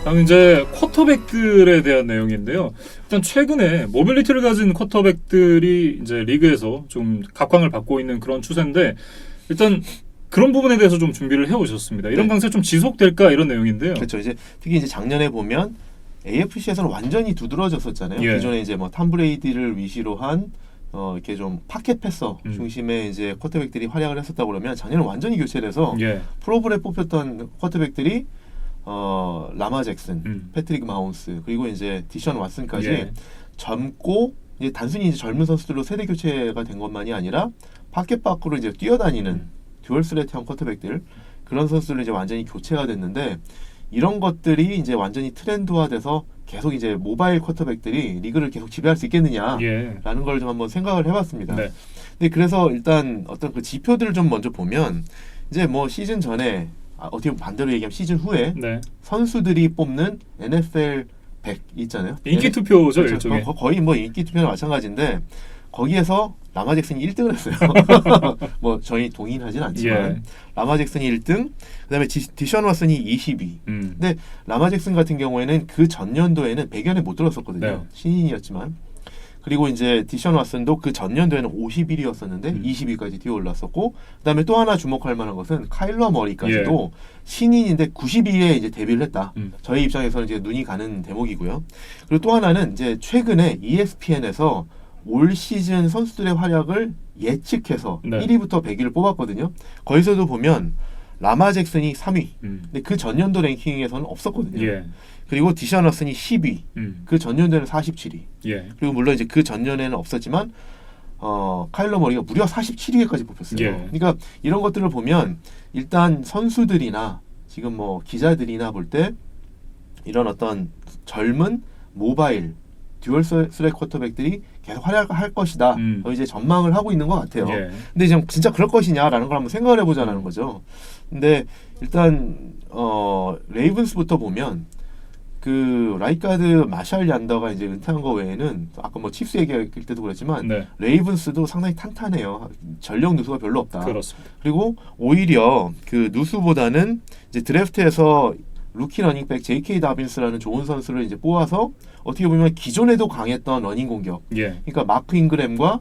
다음 이제 쿼터백들에 대한 내용인데요. 일단 최근에 모빌리티를 가진 쿼터백들이 이제 리그에서 좀 각광을 받고 있는 그런 추세인데 일단 그런 부분에 대해서 좀 준비를 해오셨습니다. 이런 네. 강세 좀 지속될까 이런 내용인데요. 그렇죠. 이제 특히 이제 작년에 보면 AFC에서는 완전히 두드러졌었잖아요. 예. 기존에 이제 뭐 탐 브레이디를 위시로 한 이렇게 좀 파켓 패서 중심의 이제 쿼터백들이 활약을 했었다고 그러면 작년에 완전히 교체돼서 예. 프로볼에 뽑혔던 쿼터백들이 라마 잭슨, 패트릭 마홈스 그리고 이제 디션 왓슨까지 예. 젊고 이제 단순히 이제 젊은 선수들로 세대 교체가 된 것만이 아니라 파켓 밖으로 이제 뛰어다니는 듀얼 스레트형 쿼터백들 그런 선수들로 이제 완전히 교체가 됐는데 이런 것들이 이제 완전히 트렌드화돼서 계속 이제 모바일 쿼터백들이 리그를 계속 지배할 수 있겠느냐라는 예. 걸 좀 한번 생각을 해봤습니다. 네. 근데 그래서 일단 어떤 그 지표들을 좀 먼저 보면 이제 뭐 시즌 전에 어떻게 보면 반대로 얘기하면 시즌 후에 네. 선수들이 뽑는 NFL 100 있잖아요. 인기 투표죠, 그렇죠. 일종의. 거의 뭐 인기 투표나 마찬가지인데 거기에서 라마 잭슨이 1등을 했어요. 뭐 저희 동의하진 않지만 예. 라마 잭슨이 1등, 그다음에 디션 왓슨이 22. 근데 라마 잭슨 같은 경우에는 그 전년도에는 100연에 못 들었었거든요. 네. 신인이었지만. 그리고 이제 디션 왓슨도 그 전년도에는 51위였었는데 20위까지 뛰어 올랐었고, 그다음에 또 하나 주목할 만한 것은 카일러 머리까지도 신인인데 92위에 이제 데뷔를 했다. 저희 입장에서는 이제 눈이 가는 대목이고요. 그리고 또 하나는 이제 최근에 ESPN에서 올 시즌 선수들의 활약을 예측해서 네. 1위부터 100위를 뽑았거든요. 거기서도 보면 라마 잭슨이 3위. 근데 그 전년도 랭킹에서는 없었거든요. 예. 그리고 디션 왓슨이 10위. 그 전년도에는 47위. 예. 그리고 물론 이제 그 전년에는 없었지만 카일러 머리가 무려 47위까지 뽑혔어요. 예. 그러니까 이런 것들을 보면 일단 선수들이나 지금 뭐 기자들이나 볼 때 이런 어떤 젊은 모바일 듀얼 스랙 쿼터백들이 계속 활약할 것이다. 이제 전망을 하고 있는 것 같아요. 예. 근데 지금 진짜 그럴 것이냐라는 걸 한번 생각을 해보자라는 거죠. 근데 일단 레이븐스부터 보면 그 라이가드 마샬 얀더가 이제 은퇴한 거 외에는 아까 뭐 칩스 얘기할 때도 그랬지만 네. 레이븐스도 상당히 탄탄해요. 전력 누수가 별로 없다. 그렇습니다. 그리고 오히려 그 누수보다는 이제 드래프트에서 루키 러닝백 J.K. 다빈스라는 좋은 선수를 이제 뽑아서 어떻게 보면 기존에도 강했던 러닝 공격. 예. 그러니까 마크 잉그램과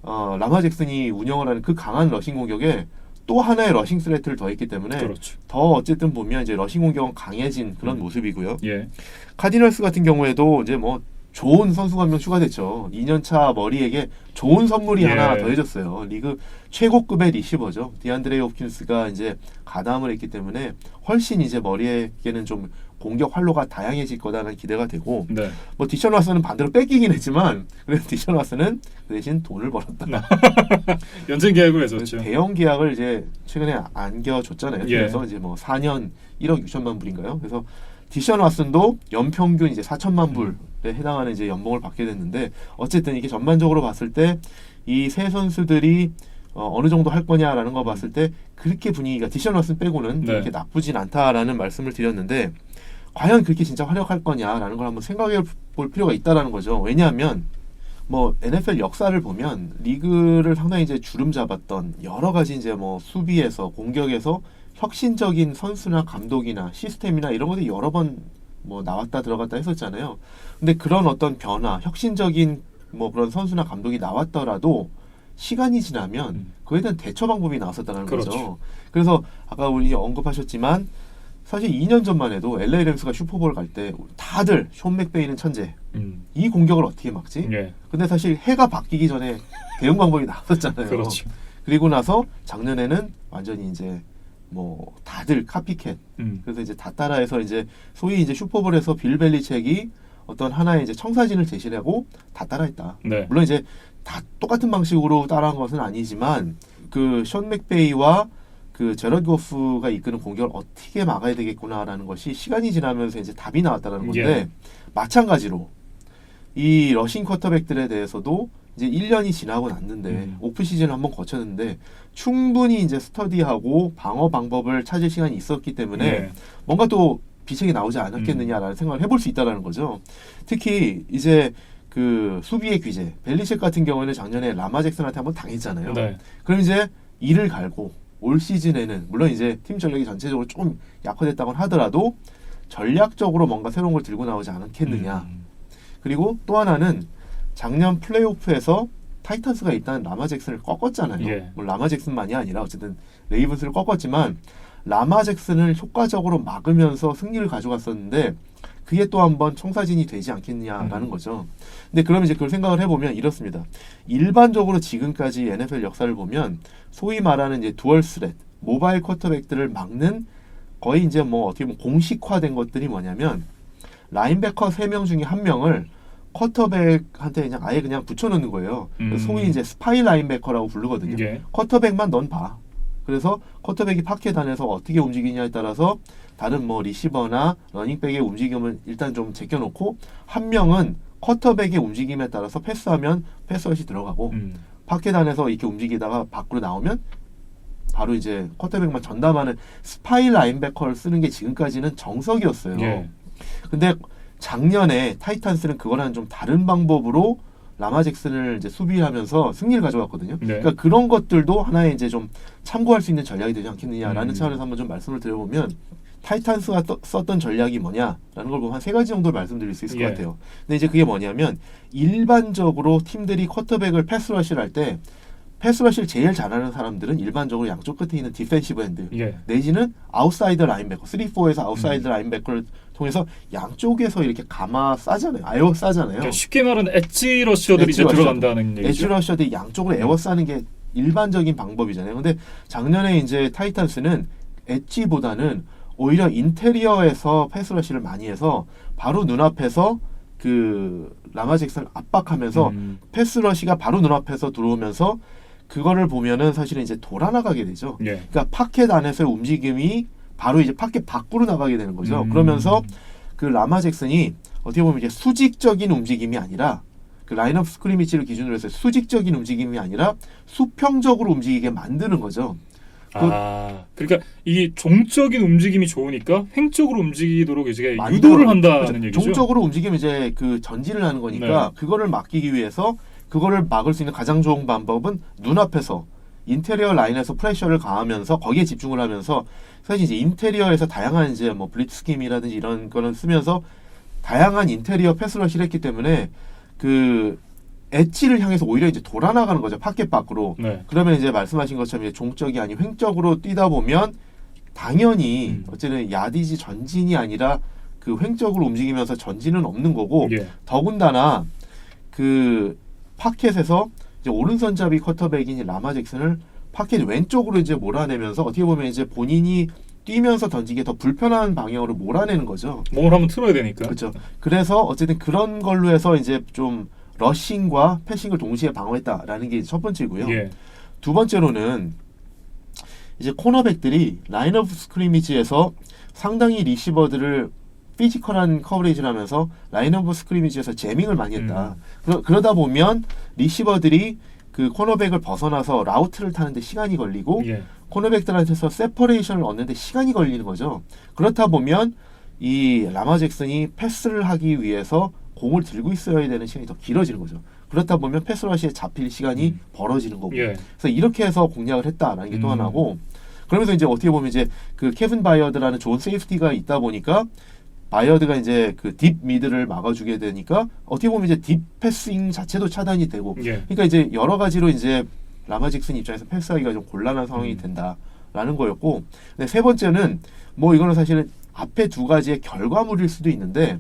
라마 잭슨이 운영을 하는 그 강한 러싱 공격에 또 하나의 러싱 스레트를 더했기 때문에 그렇죠. 더 어쨌든 보면 이제 러싱 공격은 강해진 그런 모습이고요. 예. 카디널스 같은 경우에도 이제 뭐 좋은 선수가 한 명 추가됐죠. 2년차 머리에게 좋은 선물이 예. 하나 더해졌어요. 리그 최고급의 리시버죠. 디안드레이 홉킨스가 이제 가담을 했기 때문에 훨씬 이제 머리에게는 좀 공격 활로가 다양해질 거다라는 기대가 되고, 네. 뭐 디션 왓슨은 반대로 뺏기긴 했지만 그래도 디션 왓슨은 그 대신 돈을 벌었다. 연장 계약을 했었죠. 대형 계약을 이제 최근에 안겨줬잖아요. 예. 그래서 이제 뭐 4년 1억 6천만 불인가요? 그래서 디션 왓슨도 연평균 이제 4천만 불에 해당하는 이제 연봉을 받게 됐는데 어쨌든 이게 전반적으로 봤을 때 이 세 선수들이 어느 정도 할 거냐라는 거 봤을 때 그렇게 분위기가 디션 왓슨 빼고는 네. 그렇게 나쁘진 않다라는 말씀을 드렸는데 과연 그렇게 진짜 활약할 거냐라는 걸 한번 생각해 볼 필요가 있다라는 거죠. 왜냐하면 뭐 NFL 역사를 보면 리그를 상당히 이제 주름 잡았던 여러 가지 이제 뭐 수비에서 공격에서 혁신적인 선수나 감독이나 시스템이나 이런 것들이 여러 번 뭐 나왔다 들어갔다 했었잖아요. 근데 그런 어떤 변화, 혁신적인 뭐 그런 선수나 감독이 나왔더라도 시간이 지나면 그에 대한 대처 방법이 나왔었다는 그렇죠. 거죠. 그래서 아까 우리 언급하셨지만 사실 2년 전만 해도 LA 램스가 슈퍼볼 갈 때 다들 숀 맥베이는 천재. 이 공격을 어떻게 막지? 예. 근데 사실 해가 바뀌기 전에 대응 방법이 나왔었잖아요. 그렇죠. 그리고 나서 작년에는 완전히 이제 뭐 다들 카피캣. 그래서 이제 다 따라해서 이제 소위 이제 슈퍼볼에서 빌 벨리책이 어떤 하나의 이제 청사진을 제시하고 다 따라했다. 네. 물론 이제 다 똑같은 방식으로 따라한 것은 아니지만 그 션 맥베이와 그 제러드 고프가 이끄는 공격을 어떻게 막아야 되겠구나라는 것이 시간이 지나면서 이제 답이 나왔다는 건데 예. 마찬가지로 이 러싱 쿼터백들에 대해서도 이제 1년이 지나고 났는데 오프 시즌을 한번 거쳤는데 충분히 이제 스터디하고 방어 방법을 찾을 시간이 있었기 때문에 예. 뭔가 또 비책이 나오지 않았겠느냐라는 생각을 해볼 수 있다라는 거죠. 특히 이제 그 수비의 귀재 벨리책 같은 경우에는 작년에 라마 잭슨한테 한번 당했잖아요. 네. 그럼 이제 이를 갈고 올 시즌에는 물론 이제 팀 전력이 전체적으로 좀 약화됐다고 하더라도 전략적으로 뭔가 새로운 걸 들고 나오지 않겠느냐. 음. 그리고 또 하나는 작년 플레이오프에서 타이탄스가 일단 라마 잭슨을 꺾었잖아요. 예. 뭐 라마 잭슨만이 아니라 어쨌든 레이븐스를 꺾었지만 라마 잭슨을 효과적으로 막으면서 승리를 가져갔었는데 그게 또 한번 청사진이 되지 않겠냐라는 거죠. 근데 그럼 이제 그걸 생각을 해보면 이렇습니다. 일반적으로 지금까지 NFL 역사를 보면 소위 말하는 이제 두얼 스렛, 모바일 쿼터백들을 막는 거의 이제 뭐 어떻게 보면 공식화된 것들이 뭐냐면 라인베커 3명 중에 1명을 쿼터백한테 그냥 아예 그냥 붙여놓는 거예요. 소위 이제 스파이 라인베커라고 부르거든요. 예. 쿼터백만 넌 봐. 그래서 쿼터백이 파켓 안에서 어떻게 움직이냐에 따라서 다른 뭐 리시버나 러닝백의 움직임을 일단 좀 제껴놓고 한 명은 쿼터백의 움직임에 따라서 패스하면 패스컷이 들어가고 파켓 안에서 이렇게 움직이다가 밖으로 나오면 바로 이제 쿼터백만 전담하는 스파이 라인베커를 쓰는 게 지금까지는 정석이었어요. 예. 근데 작년에 타이탄스는 그거랑 좀 다른 방법으로 라마 잭슨을 이제 수비하면서 승리를 가져왔거든요. 네. 그러니까 그런 것들도 하나의 이제 좀 참고할 수 있는 전략이 되지 않겠느냐라는 차원에서 한번 좀 말씀을 드려보면 타이탄스가 썼던 전략이 뭐냐라는 걸 보면 한 3가지 정도를 말씀드릴 수 있을 것 같아요. 근데 이제 그게 뭐냐면 일반적으로 팀들이 쿼터백을 패스러시를 할 때 패스러시를 제일 잘하는 사람들은 일반적으로 양쪽 끝에 있는 디펜시브 엔드 예. 내지는 아웃사이더 라인베커 3-4에서 아웃사이더 라인베커를 통해서 양쪽에서 이렇게 감아 싸잖아요. 에어 싸잖아요. 그러니까 쉽게 말하는 엣지 러셔들이 엣지 이제 러셔. 들어간다는 얘기죠. 엣지 러셔들이 양쪽으로 에어 싸는 게 일반적인 방법이잖아요. 근데 작년에 이제 타이탄스는 엣지보다는 오히려 인테리어에서 패스러시를 많이 해서 바로 눈앞에서 그 라마 잭슨을 압박하면서 패스러시가 바로 눈앞에서 들어오면서 그거를 보면은 사실은 이제 돌아나가게 되죠. 예. 그러니까 파켓 안에서의 움직임이 바로 이제 파켓 밖으로 나가게 되는 거죠. 그러면서 그 라마 잭슨이 어떻게 보면 이제 수직적인 움직임이 아니라 그 라인업 스크리미지를 기준으로 해서 수직적인 움직임이 아니라 수평적으로 움직이게 만드는 거죠. 그러니까 이 종적인 움직임이 좋으니까 횡적으로 움직이도록 이제 만들어- 유도를 한다는 그렇죠. 얘기죠. 종적으로 움직이면 이제 그 전진을 하는 거니까 그거를 막기 위해서 그거를 막을 수 있는 가장 좋은 방법은 눈앞에서 인테리어 라인에서 프레셔를 가하면서 거기에 집중을 하면서 사실 이제 인테리어에서 다양한 이제 뭐 블리츠 스킴이라든지 이런 거를 쓰면서 다양한 인테리어 패스러시를 했기 때문에 그 엣지를 향해서 오히려 이제 돌아나가는 거죠. 파켓 밖으로. 네. 그러면 이제 말씀하신 것처럼 이제 종적이 아닌 횡적으로 뛰다 보면 당연히 어쨌든 야디지 전진이 아니라 그 횡적으로 움직이면서 전진은 없는 거고 예. 더군다나 그 파켓에서 이제 오른손잡이 쿼터백인 라마 잭슨을 파켓 왼쪽으로 이제 몰아내면서 어떻게 보면 이제 본인이 뛰면서 던지기에 더 불편한 방향으로 몰아내는 거죠. 몸을 한번 틀어야 되니까. 그렇죠. 그래서 어쨌든 그런 걸로 해서 이제 좀 러싱과 패싱을 동시에 방어했다라는 게 첫 번째고요. 예. 두 번째로는 이제 코너백들이 라인업 스크리미지에서 상당히 리시버들을 피지컬한 커버리지를 하면서 라인업 스크리미지에서 재밍을 많이 했다. 그러다 보면 리시버들이 그 코너백을 벗어나서 라우트를 타는데 시간이 걸리고 예. 코너백들한테서 세퍼레이션을 얻는데 시간이 걸리는 거죠. 그렇다 보면 이 라마 잭슨이 패스를 하기 위해서 공을 들고 있어야 되는 시간이 더 길어지는 거죠. 그렇다 보면 패스러시에 잡힐 시간이 벌어지는 거고. 예. 그래서 이렇게 해서 공략을 했다라는 게 또 하나고. 그러면서 이제 어떻게 보면 이제 그 케빈 바이어드라는 좋은 세이프티가 있다 보니까 바이어드가 이제 그 딥 미드를 막아주게 되니까 어떻게 보면 이제 딥 패싱 자체도 차단이 되고. 예. 그러니까 이제 여러 가지로 이제 라마 잭슨 입장에서 패스하기가 좀 곤란한 상황이 된다라는 거였고. 근데 세 번째는 뭐 이거는 사실은 앞에 두 가지의 결과물일 수도 있는데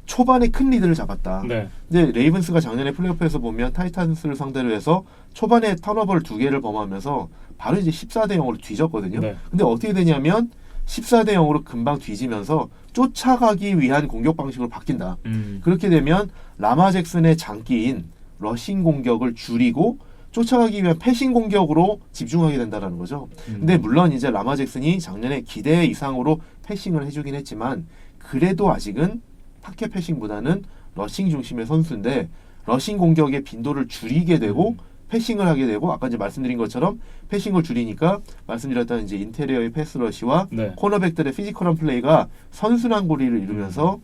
초반에 큰 리드를 잡았다. 네. 근데 레이븐스가 작년에 플레이오프에서 보면 타이탄스를 상대로 해서 초반에 턴오버를 2개를 범하면서 바로 이제 14대 0으로 뒤졌거든요. 네. 근데 어떻게 되냐면 14대 0으로 금방 뒤지면서 쫓아가기 위한 공격 방식으로 바뀐다. 그렇게 되면 라마 잭슨의 장기인 러싱 공격을 줄이고 쫓아가기 위한 패싱 공격으로 집중하게 된다는 거죠. 근데 물론 이제 라마 잭슨이 작년에 기대 이상으로 패싱을 해주긴 했지만 그래도 아직은 파켓 패싱보다는 러싱 중심의 선수인데 러싱 공격의 빈도를 줄이게 되고 패싱을 하게 되고 아까 이제 말씀드린 것처럼 패싱을 줄이니까 말씀드렸던 이제 인테리어의 패스러시와 네. 코너백들의 피지컬한 플레이가 선순환 고리를 이루면서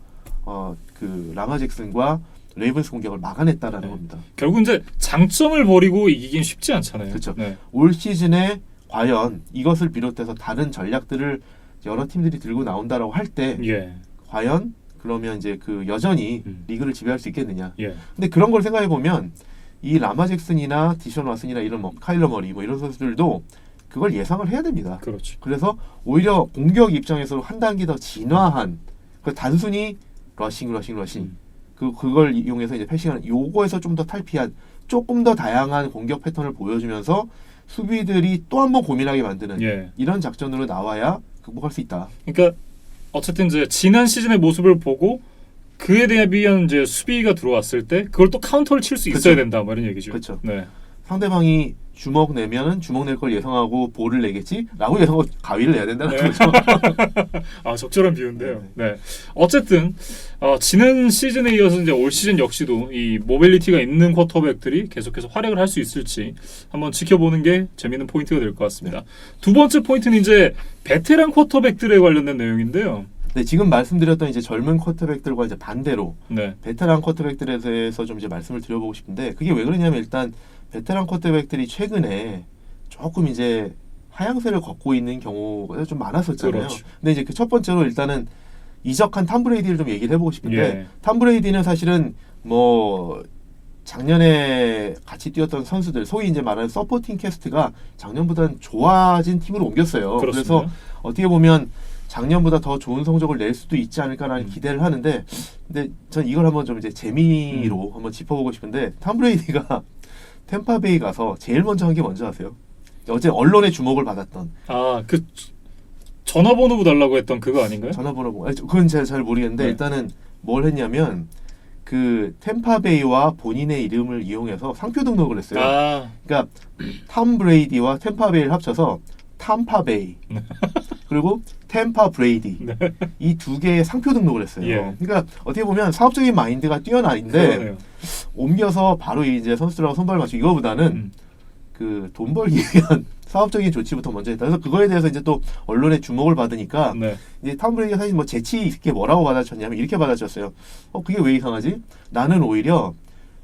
그 라마 잭슨과 레이븐스 공격을 막아냈다라는 겁니다. 결국 이제 장점을 버리고 이기긴 쉽지 않잖아요. 그렇죠. 네. 올 시즌에 과연 이것을 비롯해서 다른 전략들을 여러 팀들이 들고 나온다라고 할 때 예. 과연 그러면 이제 그 여전히 리그를 지배할 수 있겠느냐. 예. 근데 그런 걸 생각해 보면 이 라마 잭슨이나 디션 왓슨이나 이런 뭐 카일러 머리 뭐 이런 선수들도 그걸 예상을 해야 됩니다. 그렇죠. 그래서 오히려 공격 입장에서 한 단계 더 진화한 그 단순히 러싱 그걸 이용해서 이제 패싱하는 요거에서 좀 더 탈피한 조금 더 다양한 공격 패턴을 보여주면서 수비들이 또 한 번 고민하게 만드는 예. 이런 작전으로 나와야 극복할 수 있다. 그러니까 어쨌든 이제 지난 시즌의 모습을 보고 그에 대비한 이제 수비가 들어왔을 때 그걸 또 카운터를 칠 수 있어야 그쵸. 된다, 뭐 이런 얘기죠. 그쵸. 네. 상대방이 주먹 내면은 주먹 낼 걸 예상하고 볼을 내겠지라고 예상하고 가위를 내야 된다는 네. 거죠. 아, 적절한 비유인데요. 네. 어쨌든 지난 시즌에 이어서 이제 올 시즌 역시도 이 모빌리티가 있는 쿼터백들이 계속해서 활약을 할 수 있을지 한번 지켜보는 게 재밌는 포인트가 될 것 같습니다. 두 번째 포인트는 이제 베테랑 쿼터백들에 관련된 내용인데요. 네, 지금 말씀드렸던 이제 젊은 쿼터백들과 이제 반대로 네. 베테랑 쿼터백들에 대해서 좀 이제 말씀을 드려보고 싶은데 그게 왜 그러냐면 일단 베테랑 쿼터백들이 최근에 조금 이제 하향세를 걷고 있는 경우가 좀 많았었잖아요. 그렇죠. 근데 이제 그 첫 번째로 일단은 이적한 탐 브레이디를 좀 얘기를 해보고 싶은데 예. 탐 브레이디는 사실은 뭐 작년에 같이 뛰었던 선수들 소위 이제 말하는 서포팅 캐스트가 작년보다는 좋아진 팀으로 옮겼어요. 그렇습니다. 그래서 어떻게 보면 작년보다 더 좋은 성적을 낼 수도 있지 않을까라는 기대를 하는데 근데 전 이걸 한번 좀 이제 재미로 한번 짚어보고 싶은데 탐 브레이디가 템파베이 가서 제일 먼저 한 게 뭔지 아세요? 어제 언론의 주목을 받았던 그 전화번호 달라고 했던 그거 아닌가요? 전화번호 그건 제가 잘 모르겠는데 네. 일단은 뭘 했냐면 그 템파베이와 본인의 이름을 이용해서 상표 등록을 했어요. 그러니까 탐 브레이디와 템파베이를 합쳐서 탐파베이 그리고 템파 브레이디 네. 이 두 개의 상표 등록을 했어요. 예. 그러니까 어떻게 보면 사업적인 마인드가 뛰어나인데 그러네요. 옮겨서 바로 이제 선수들하고 손발 맞추고 이거보다는 그 돈 벌기 위한 사업적인 조치부터 먼저 했다. 그래서 그거에 대해서 이제 또 언론의 주목을 받으니까 네. 이제 탐 브레이디가 사실 뭐 재치 있게 뭐라고 받아쳤냐면 이렇게 받아쳤어요. 그게 왜 이상하지? 나는 오히려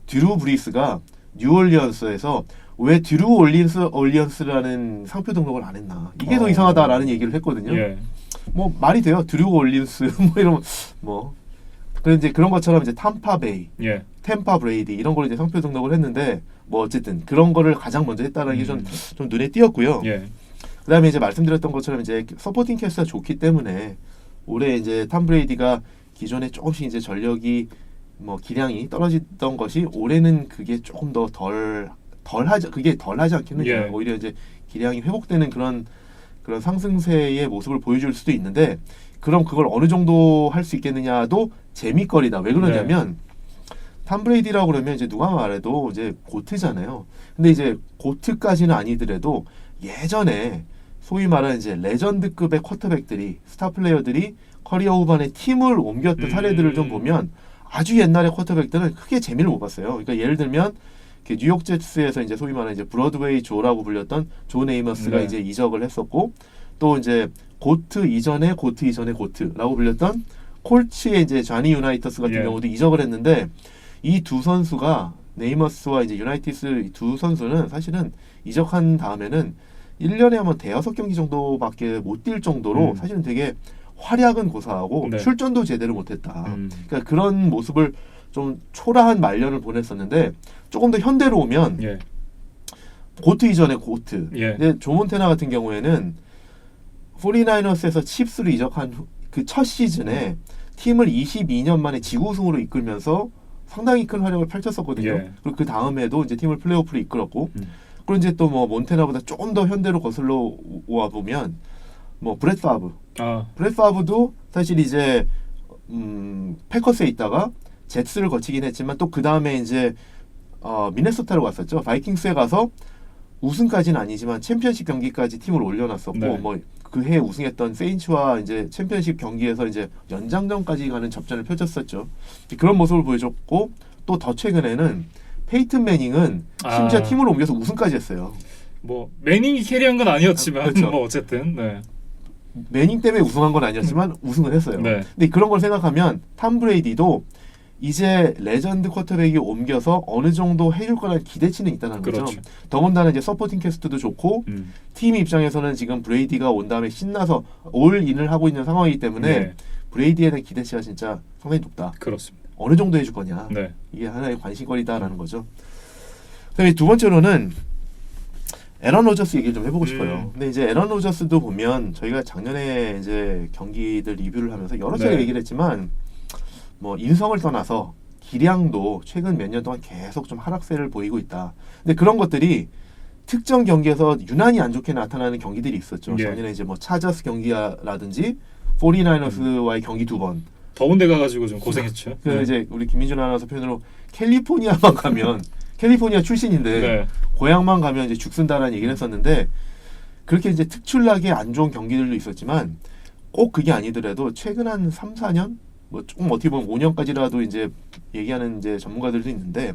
드루 브리스가 뉴올리언스에서 왜 드루 올리언스라는 상표 등록을 안 했나? 이게 더 이상하다라는 얘기를 했거든요. 예. 뭐 말이 돼요. 드루 올리언스 뭐 이러면 뭐 그런 이제 그런 것처럼 이제 탐파베이, 예. 템파 브레이디 이런 걸 이제 상표 등록을 했는데 뭐 어쨌든 그런 거를 가장 먼저 했다는 게 좀 눈에 띄었고요. 예. 그다음에 이제 말씀드렸던 것처럼 이제 서포팅 캐스트가 좋기 때문에 올해 이제 탐 브레이디가 기존에 조금씩 이제 전력이 뭐 기량이 떨어지던 것이 올해는 그게 조금 더 그게 덜하지 않겠느냐. 예. 오히려 이제 기량이 회복되는 그런 상승세의 모습을 보여줄 수도 있는데 그럼 그걸 어느 정도 할 수 있겠느냐도 재미거리다. 왜 그러냐면 탐 브레이디라고 그러면 이제 누가 말해도 이제 고트잖아요. 근데 이제 고트까지는 아니더라도 예전에 소위 말하는 이제 레전드급의 쿼터백들이 스타 플레이어들이 커리어 후반에 팀을 옮겼던 사례들을 좀 보면 아주 옛날의 쿼터백들은 크게 재미를 못 봤어요. 그러니까 예를 들면 뉴욕 제츠에서 이제 소위 말하는 이제 브로드웨이 조라고 불렸던 존 에이머스가 네. 이제 이적을 했었고 또 이제 고트 이전의 고트라고 불렸던 콜츠의 이제 자니 유나이터스 같은 예. 경우도 이적을 했는데 이 두 선수가 네이머스와 이제 유나이티스 두 선수는 사실은 이적한 다음에는 1년에 한번 대여섯 경기 정도밖에 못 뛸 정도로 사실은 되게 활약은 고사하고 네. 출전도 제대로 못했다. 그러니까 그런 모습을 좀 초라한 말년을 보냈었는데 조금 더 현대로 오면 예. 고트 이전의 고트. 예. 근데 조몬테나 같은 경우에는 49ers에서 칩스로 이적한 그 첫 시즌에 팀을 22년 만에 지구 우승으로 이끌면서 상당히 큰 활약을 펼쳤었거든요. 예. 그리고 그 다음에도 이제 팀을 플레이오프로 이끌었고 그리고 이제 또 뭐 몬테나보다 조금 더 현대로 거슬러 와 보면 뭐 브렛 파브도 사실 이제 패커스에 있다가 제츠를 거치긴 했지만 또 그 다음에 이제 미네소타로 갔었죠. 바이킹스에 가서 우승까지는 아니지만 챔피언십 경기까지 팀을 올려놨었고 네. 뭐 그 해 우승했던 세인츠와 이제 챔피언십 경기에서 이제 연장전까지 가는 접전을 펼쳤었죠. 그런 모습을 보여줬고 또 더 최근에는 페이튼 매닝은 심지어 팀을 옮겨서 우승까지 했어요. 뭐 매닝이 캐리한 건 아니었지만 그렇죠. 뭐 어쨌든 네. 매닝 때문에 우승한 건 아니었지만 우승을 했어요. 네. 근데 그런 걸 생각하면 탐 브레이디도 이제 레전드 쿼터백이 옮겨서 어느 정도 해줄 거라는 기대치는 있다는 거죠. 그렇죠. 더군다나 이제 서포팅 캐스트도 좋고 팀 입장에서는 지금 브레이디가 온 다음에 신나서 올인을 하고 있는 상황이기 때문에 네. 브레이디에 대한 기대치가 진짜 상당히 높다. 그렇습니다. 어느 정도 해줄 거냐. 네. 이게 하나의 관심거리다라는 거죠. 그다음에 두 번째로는 에런 로저스 얘기를 좀 해보고 싶어요. 근데 이제 에런 로저스도 보면 저희가 작년에 이제 경기들 리뷰를 하면서 여러 차례 네. 얘기를 했지만 뭐 인성을 떠나서 기량도 최근 몇 년 동안 계속 좀 하락세를 보이고 있다. 근데 그런 것들이 특정 경기에서 유난히 안 좋게 나타나는 경기들이 있었죠. 예. 작년에 이제 뭐 차저스 경기라든지 49너스와의 경기 2번. 더운 데 가가지고 좀 고생했죠. 그 이제 우리 김민준 아나운서 표현으로 캘리포니아만 가면 캘리포니아 출신인데 네. 고향만 가면 이제 죽순다라는 얘기를 했었는데 그렇게 이제 특출나게 안 좋은 경기들도 있었지만 꼭 그게 아니더라도 최근 한 3, 4년 뭐 조금 어떻게 보면 5년까지라도 이제 얘기하는 이제 전문가들도 있는데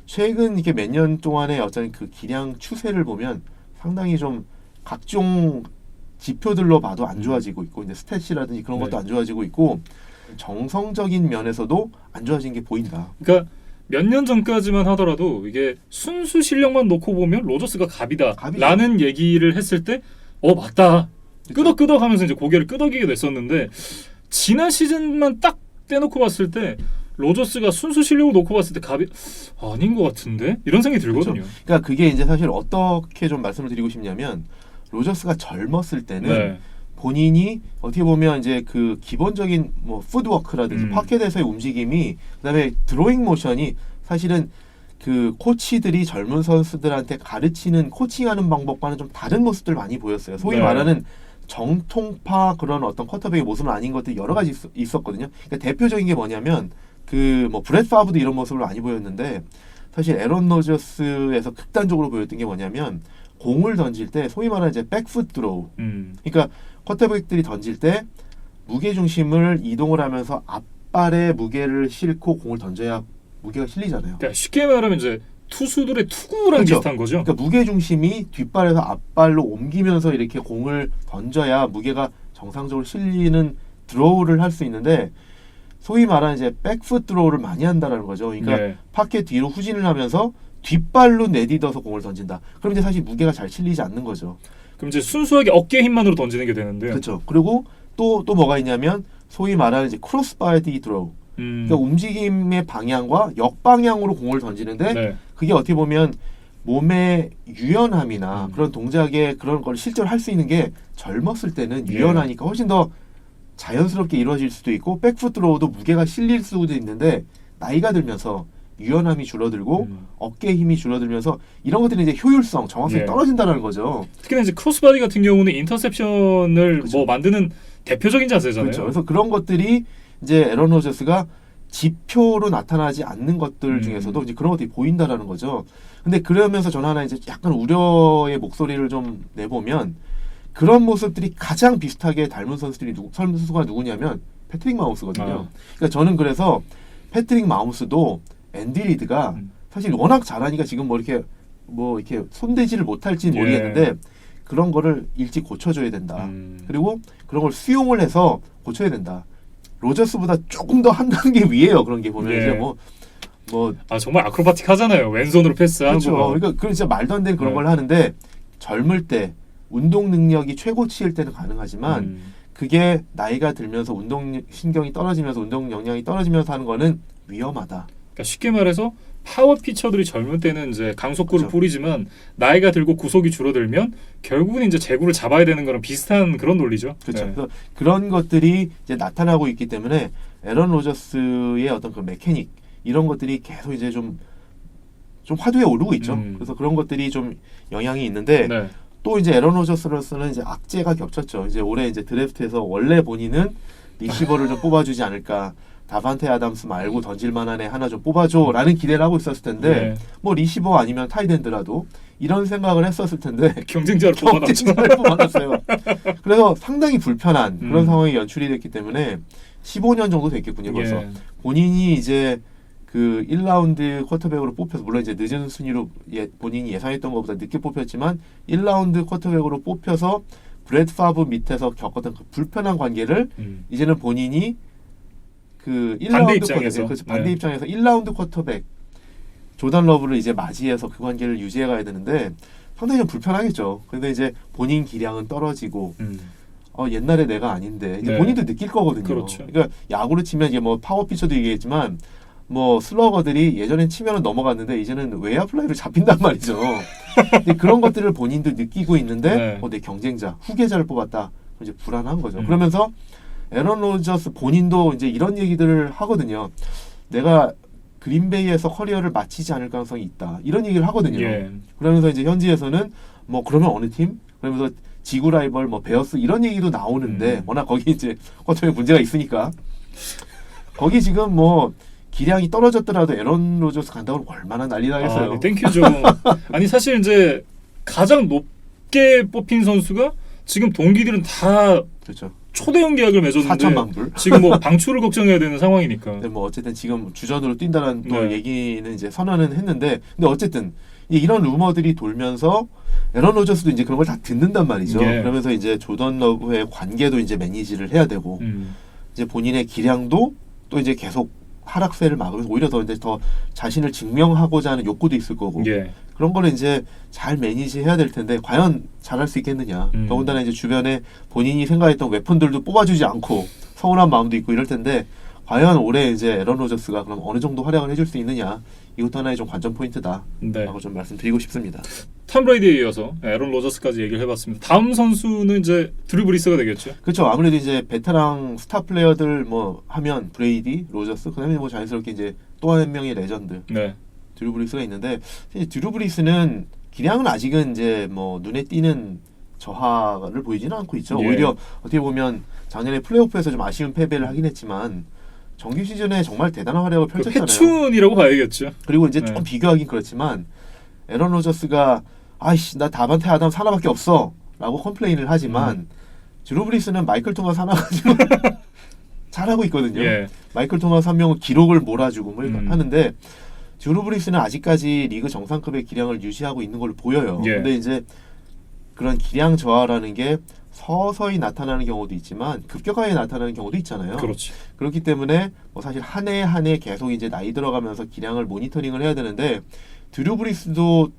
최근 이렇게 몇 년 동안의 어떤 그 기량 추세를 보면 상당히 좀 각종 지표들로 봐도 안 좋아지고 있고 이제 스탯이라든지 그런 것도 네. 안 좋아지고 있고 정성적인 면에서도 안 좋아진 게 보인다. 그러니까 몇 년 전까지만 하더라도 이게 순수 실력만 놓고 보면 로저스가 갑이죠. 갑이다라는 얘기를 했을 때 맞다. 끄덕끄덕 하면서 이제 고개를 끄덕이게 됐었는데 지난 시즌만 딱 떼놓고 봤을 때 로저스가 순수 실력을 놓고 봤을 때 갑이 아닌 것 같은데 이런 생각이 들거든요. 그러니까 그게 이제 사실 어떻게 좀 말씀을 드리고 싶냐면 로저스가 젊었을 때는 네. 본인이 어떻게 보면 이제 그 기본적인 뭐 푸드워크라든지 파켓에서의 움직임이 그다음에 드로잉 모션이 사실은 그 코치들이 젊은 선수들한테 가르치는 코칭하는 방법과는 좀 다른 모습들 많이 보였어요. 소위 네. 말하는 정통파 그런 어떤 쿼터백의 모습은 아닌 것들이 여러 가지 있었거든요. 그러니까 대표적인 게 뭐냐면 그 뭐 브렛 파브도 이런 모습을 많이 보였는데 사실 에런 로저스에서 극단적으로 보였던 게 뭐냐면 공을 던질 때 소위 말하는 이제 백풋 드로우. 그러니까 쿼터백들이 던질 때 무게 중심을 이동을 하면서 앞발에 무게를 싣고 공을 던져야 무게가 실리잖아요. 그러니까 쉽게 말하면 이제 투수들의 투구랑 그렇죠. 비슷한 거죠. 그러니까 무게 중심이 뒷발에서 앞발로 옮기면서 이렇게 공을 던져야 무게가 정상적으로 실리는 드로우를 할 수 있는데 소위 말하는 이제 백풋 드로우를 많이 한다라는 거죠. 그러니까 네. 파켓 뒤로 후진을 하면서 뒷발로 내딛어서 공을 던진다. 그럼 이제 사실 무게가 잘 실리지 않는 거죠. 그럼 이제 순수하게 어깨 힘만으로 던지는 게 되는데요. 그렇죠. 그리고 또 뭐가 있냐면 소위 말하는 이제 크로스 바디 드로우. 그러니까 움직임의 방향과 역방향으로 공을 던지는데 네. 그게 어떻게 보면 몸의 유연함이나 그런 동작에 그런 걸 실제로 할 수 있는 게 젊었을 때는 예. 유연하니까 훨씬 더 자연스럽게 이루어질 수도 있고 백풋 드로우도 무게가 실릴 수도 있는데 나이가 들면서 유연함이 줄어들고 어깨 힘이 줄어들면서 이런 것들이 이제 효율성, 정확성이 예. 떨어진다는 거죠. 특히나 이제 크로스바디 같은 경우는 인터셉션을 그렇죠. 뭐 만드는 대표적인 자세잖아요. 그렇죠. 그래서 그런 것들이 이제 에런 로저스가 지표로 나타나지 않는 것들 중에서도 이제 그런 것들이 보인다라는 거죠. 근데 그러면서 저는 하나 이제 약간 우려의 목소리를 좀 내보면 그런 모습들이 가장 비슷하게 닮은 선수가 누구냐면 패트릭 마홈스거든요. 그러니까 저는 그래서 패트릭 마홈스도 앤디 리드가 사실 워낙 잘하니까 지금 뭐 이렇게 손대지를 못할지는 예. 모르겠는데 그런 거를 일찍 고쳐줘야 된다. 그리고 그런 걸 수용을 해서 고쳐야 된다. 로저스보다 조금 더 한 단계 위에요. 그런 게 보면 예. 이제 뭐 정말 아크로바틱 하잖아요. 왼손으로 패스하고. 그렇죠. 그러니까 그건 진짜 말도 안 되는 그런 네. 걸 하는데 젊을 때 운동 능력이 최고치일 때는 가능하지만 그게 나이가 들면서 운동 신경이 떨어지면서 운동 역량이 떨어지면서 하는 거는 위험하다. 그러니까 쉽게 말해서 파워 피처들이 젊을 때는 이제 강속구를 그렇죠. 뿌리지만 나이가 들고 구속이 줄어들면 결국은 이제 제구를 잡아야 되는 거랑 비슷한 그런 논리죠. 그렇죠. 네. 그래서 그런 것들이 이제 나타나고 있기 때문에 에런 로저스의 어떤 그 메케닉 이런 것들이 계속 이제 좀 화두에 오르고 있죠. 그래서 그런 것들이 좀 영향이 있는데 네. 또 이제 에런 로저스로서는 이제 악재가 겹쳤죠. 이제 올해 이제 드래프트에서 원래 본인은 리시버를 좀 뽑아주지 않을까. 다반테 아담스 말고 던질 만한 애 하나 좀 뽑아줘라는 기대를 하고 있었을 텐데 네. 뭐 리시버 아니면 타이덴드라도 이런 생각을 했었을 텐데 경쟁자를 뽑아놨죠. 경쟁자를 뽑아놨어요. 그래서 상당히 불편한 그런 상황이 연출이 됐기 때문에 15년 정도 됐겠군요. 벌써 예. 본인이 이제 그 1라운드 쿼터백으로 뽑혀서 물론 이제 늦은 순위로 본인이 예상했던 것보다 늦게 뽑혔지만 1라운드 쿼터백으로 뽑혀서 브렛 파브 밑에서 겪었던 그 불편한 관계를 이제는 본인이 그 반대 1라운드 입장에서. 그렇죠. 반대 네. 입장에서 1라운드 쿼터백 조던 러브를 이제 맞이해서 그 관계를 유지해 가야 되는데 상당히 좀 불편하겠죠. 근데 이제 본인 기량은 떨어지고 옛날에 내가 아닌데 이제 네. 본인도 느낄 거거든요. 그렇죠. 그러니까 야구로 치면 이게 뭐 파워 피처도 얘기했지만 뭐 슬러거들이 예전엔 치면은 넘어갔는데 이제는 외야 플라이로 잡힌단 말이죠. 근데 그런 것들을 본인도 느끼고 있는데 네. 내 경쟁자 후계자를 뽑았다. 이제 불안한 거죠. 음. 그러면서 에런 로저스 본인도 이제 이런 얘기들을 하거든요. 내가 그린베이에서 커리어를 마치지 않을 가능성이 있다. 이런 얘기를 하거든요. 예. 그러면서 이제 현지에서는 뭐 그러면 어느 팀? 그러면서 지구 라이벌 뭐 베어스 이런 얘기도 나오는데 워낙 거기 이제 쿼터에 문제가 있으니까 거기 지금 뭐 기량이 떨어졌더라도 에런 로저스 간다고 얼마나 난리 나겠어요. 아, 네, 땡큐죠. 아니 사실 이제 가장 높게 뽑힌 선수가 지금 동기들은 다 그렇죠. 초대형 계약을 맺었는데 4천만 불. 지금 뭐 방출을 걱정해야 되는 상황이니까. 근데 뭐 어쨌든 지금 주전으로 뛴다는 또 네. 얘기는 이제 선언은 했는데 근데 어쨌든 이런 루머들이 돌면서 에런 로저스도 이제 그런 걸 다 듣는단 말이죠. 예. 그러면서 이제 조던 러브의 관계도 이제 매니지를 해야 되고 이제 본인의 기량도 또 이제 계속 하락세를 막으면서 오히려 더 이제 더 자신을 증명하고자 하는 욕구도 있을 거고 예. 그런 거를 이제 잘 매니지해야 될 텐데 과연 잘할 수 있겠느냐. 더군다나 이제 주변에 본인이 생각했던 웨폰들도 뽑아주지 않고 서운한 마음도 있고 이럴 텐데 과연 올해 이제 에런 로저스가 그럼 어느 정도 활약을 해줄 수 있느냐. 이것도 하나의 좀 관전 포인트다라고 네. 좀 말씀드리고 싶습니다. 톰 브레이디에 이어서 에런 로저스까지 얘기를 해봤습니다. 다음 선수는 이제 드루 브리스가 되겠죠. 그렇죠. 아무래도 이제 베테랑 스타 플레이어들 뭐 하면 브레이디, 로저스, 그다음에 뭐 자연스럽게 이제 또 한 명의 레전드 네. 드루 브리스가 있는데 사실 드루 브리스는 기량은 아직은 이제 뭐 눈에 띄는 저하를 보이지는 않고 있죠. 예. 오히려 어떻게 보면 작년에 플레이오프에서 좀 아쉬운 패배를 하긴 했지만 정규 시즌에 정말 대단한 활약을 그 펼쳤잖아요. 회춘이라고 봐야겠죠. 그리고 이제 네. 좀 비교하긴 그렇지만 에런 로저스가 아이씨 나 다반테 아담 하나밖에 없어라고 컴플레인을 하지만 드루 브리스는 마이클 토마스 하나 가지고 잘하고 있거든요. 예. 마이클 토마스 한 명은 기록을 몰아주고 뭐 음. 하는데 드루 브리스는 아직까지 리그 정상급의 기량을 유지하고 있는 걸로 보여요. 예. 근데 이제 그런 기량 저하라는 게 서서히 나타나는 경우도 있지만 급격하게 나타나는 경우도 있잖아요. 그렇지. 그렇기 때문에 뭐 사실 한 해 한 해 계속 이제 나이 들어가면서 기량을 모니터링을 해야 되는데 드루 브리스도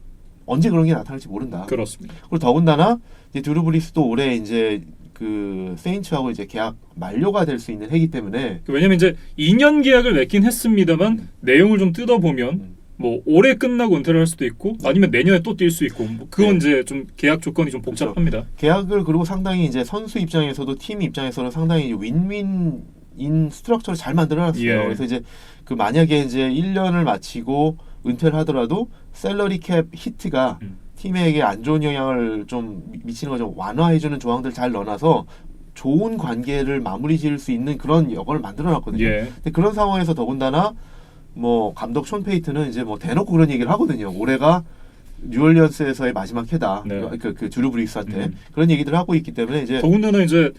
언제 그런 게 나타날지 모른다. 그렇습니다. 그리고 더군다나 이제 드루 브리스도 올해 이제 그 세인츠하고 이제 계약 만료가 될 수 있는 해이기 때문에 왜냐면 이제 2년 계약을 맺긴 했습니다만 내용을 좀 뜯어보면 뭐 올해 끝나고 은퇴를 할 수도 있고 아니면 내년에 또 뛸 수 있고 뭐 그건 네. 이제 좀 계약 조건이 좀 복잡합니다. 계약을 그리고 상당히 이제 선수 입장에서도 팀 입장에서는 상당히 이제 윈윈인 스트럭처를 잘 만들어놨어요. 예. 그래서 이제 그 만약에 이제 1년을 마치고 은퇴를 하더라도 샐러리 캡 히트가 팀에게 안 좋은 영향을 좀 미치는 거 좀 완화해주는 조항들 잘 넣어놔서 좋은 관계를 마무리 지을 수 있는 그런 여건을 만들어놨거든요. 예. 근데 그런 상황에서 더군다나 뭐 감독 션 페이트는 이제 뭐 대놓고 그런 얘기를 하거든요. 올해가 뉴올리언스에서의 마지막 해다. 네. 그 드루 브리스한테 그런 얘기들을 하고 있기 때문에 이제 더군다나 이제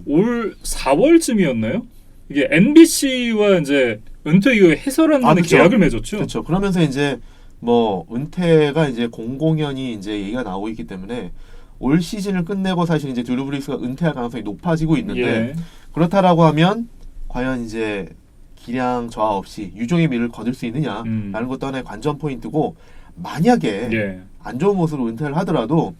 올 4월쯤이었나요? 이게 NBC와 이제 은퇴 이후에 해설하는 아, 그쵸. 계약을 맺었죠. 그렇죠. 그러면서 이제 뭐 은퇴가 이제 00년이 이제 얘기가 나오고 있기 때문에 올 시즌을 끝내고 사실 이제 드루 브리스가 은퇴할 가능성이 높아지고 있는데 예. 그렇다라고 하면 과연 이제 기량 저하 없이 유종의 미를 거둘 수 있느냐라는 것도 하나의 관전 포인트고 만약에 예. 안 좋은 모습으로 은퇴를 하더라도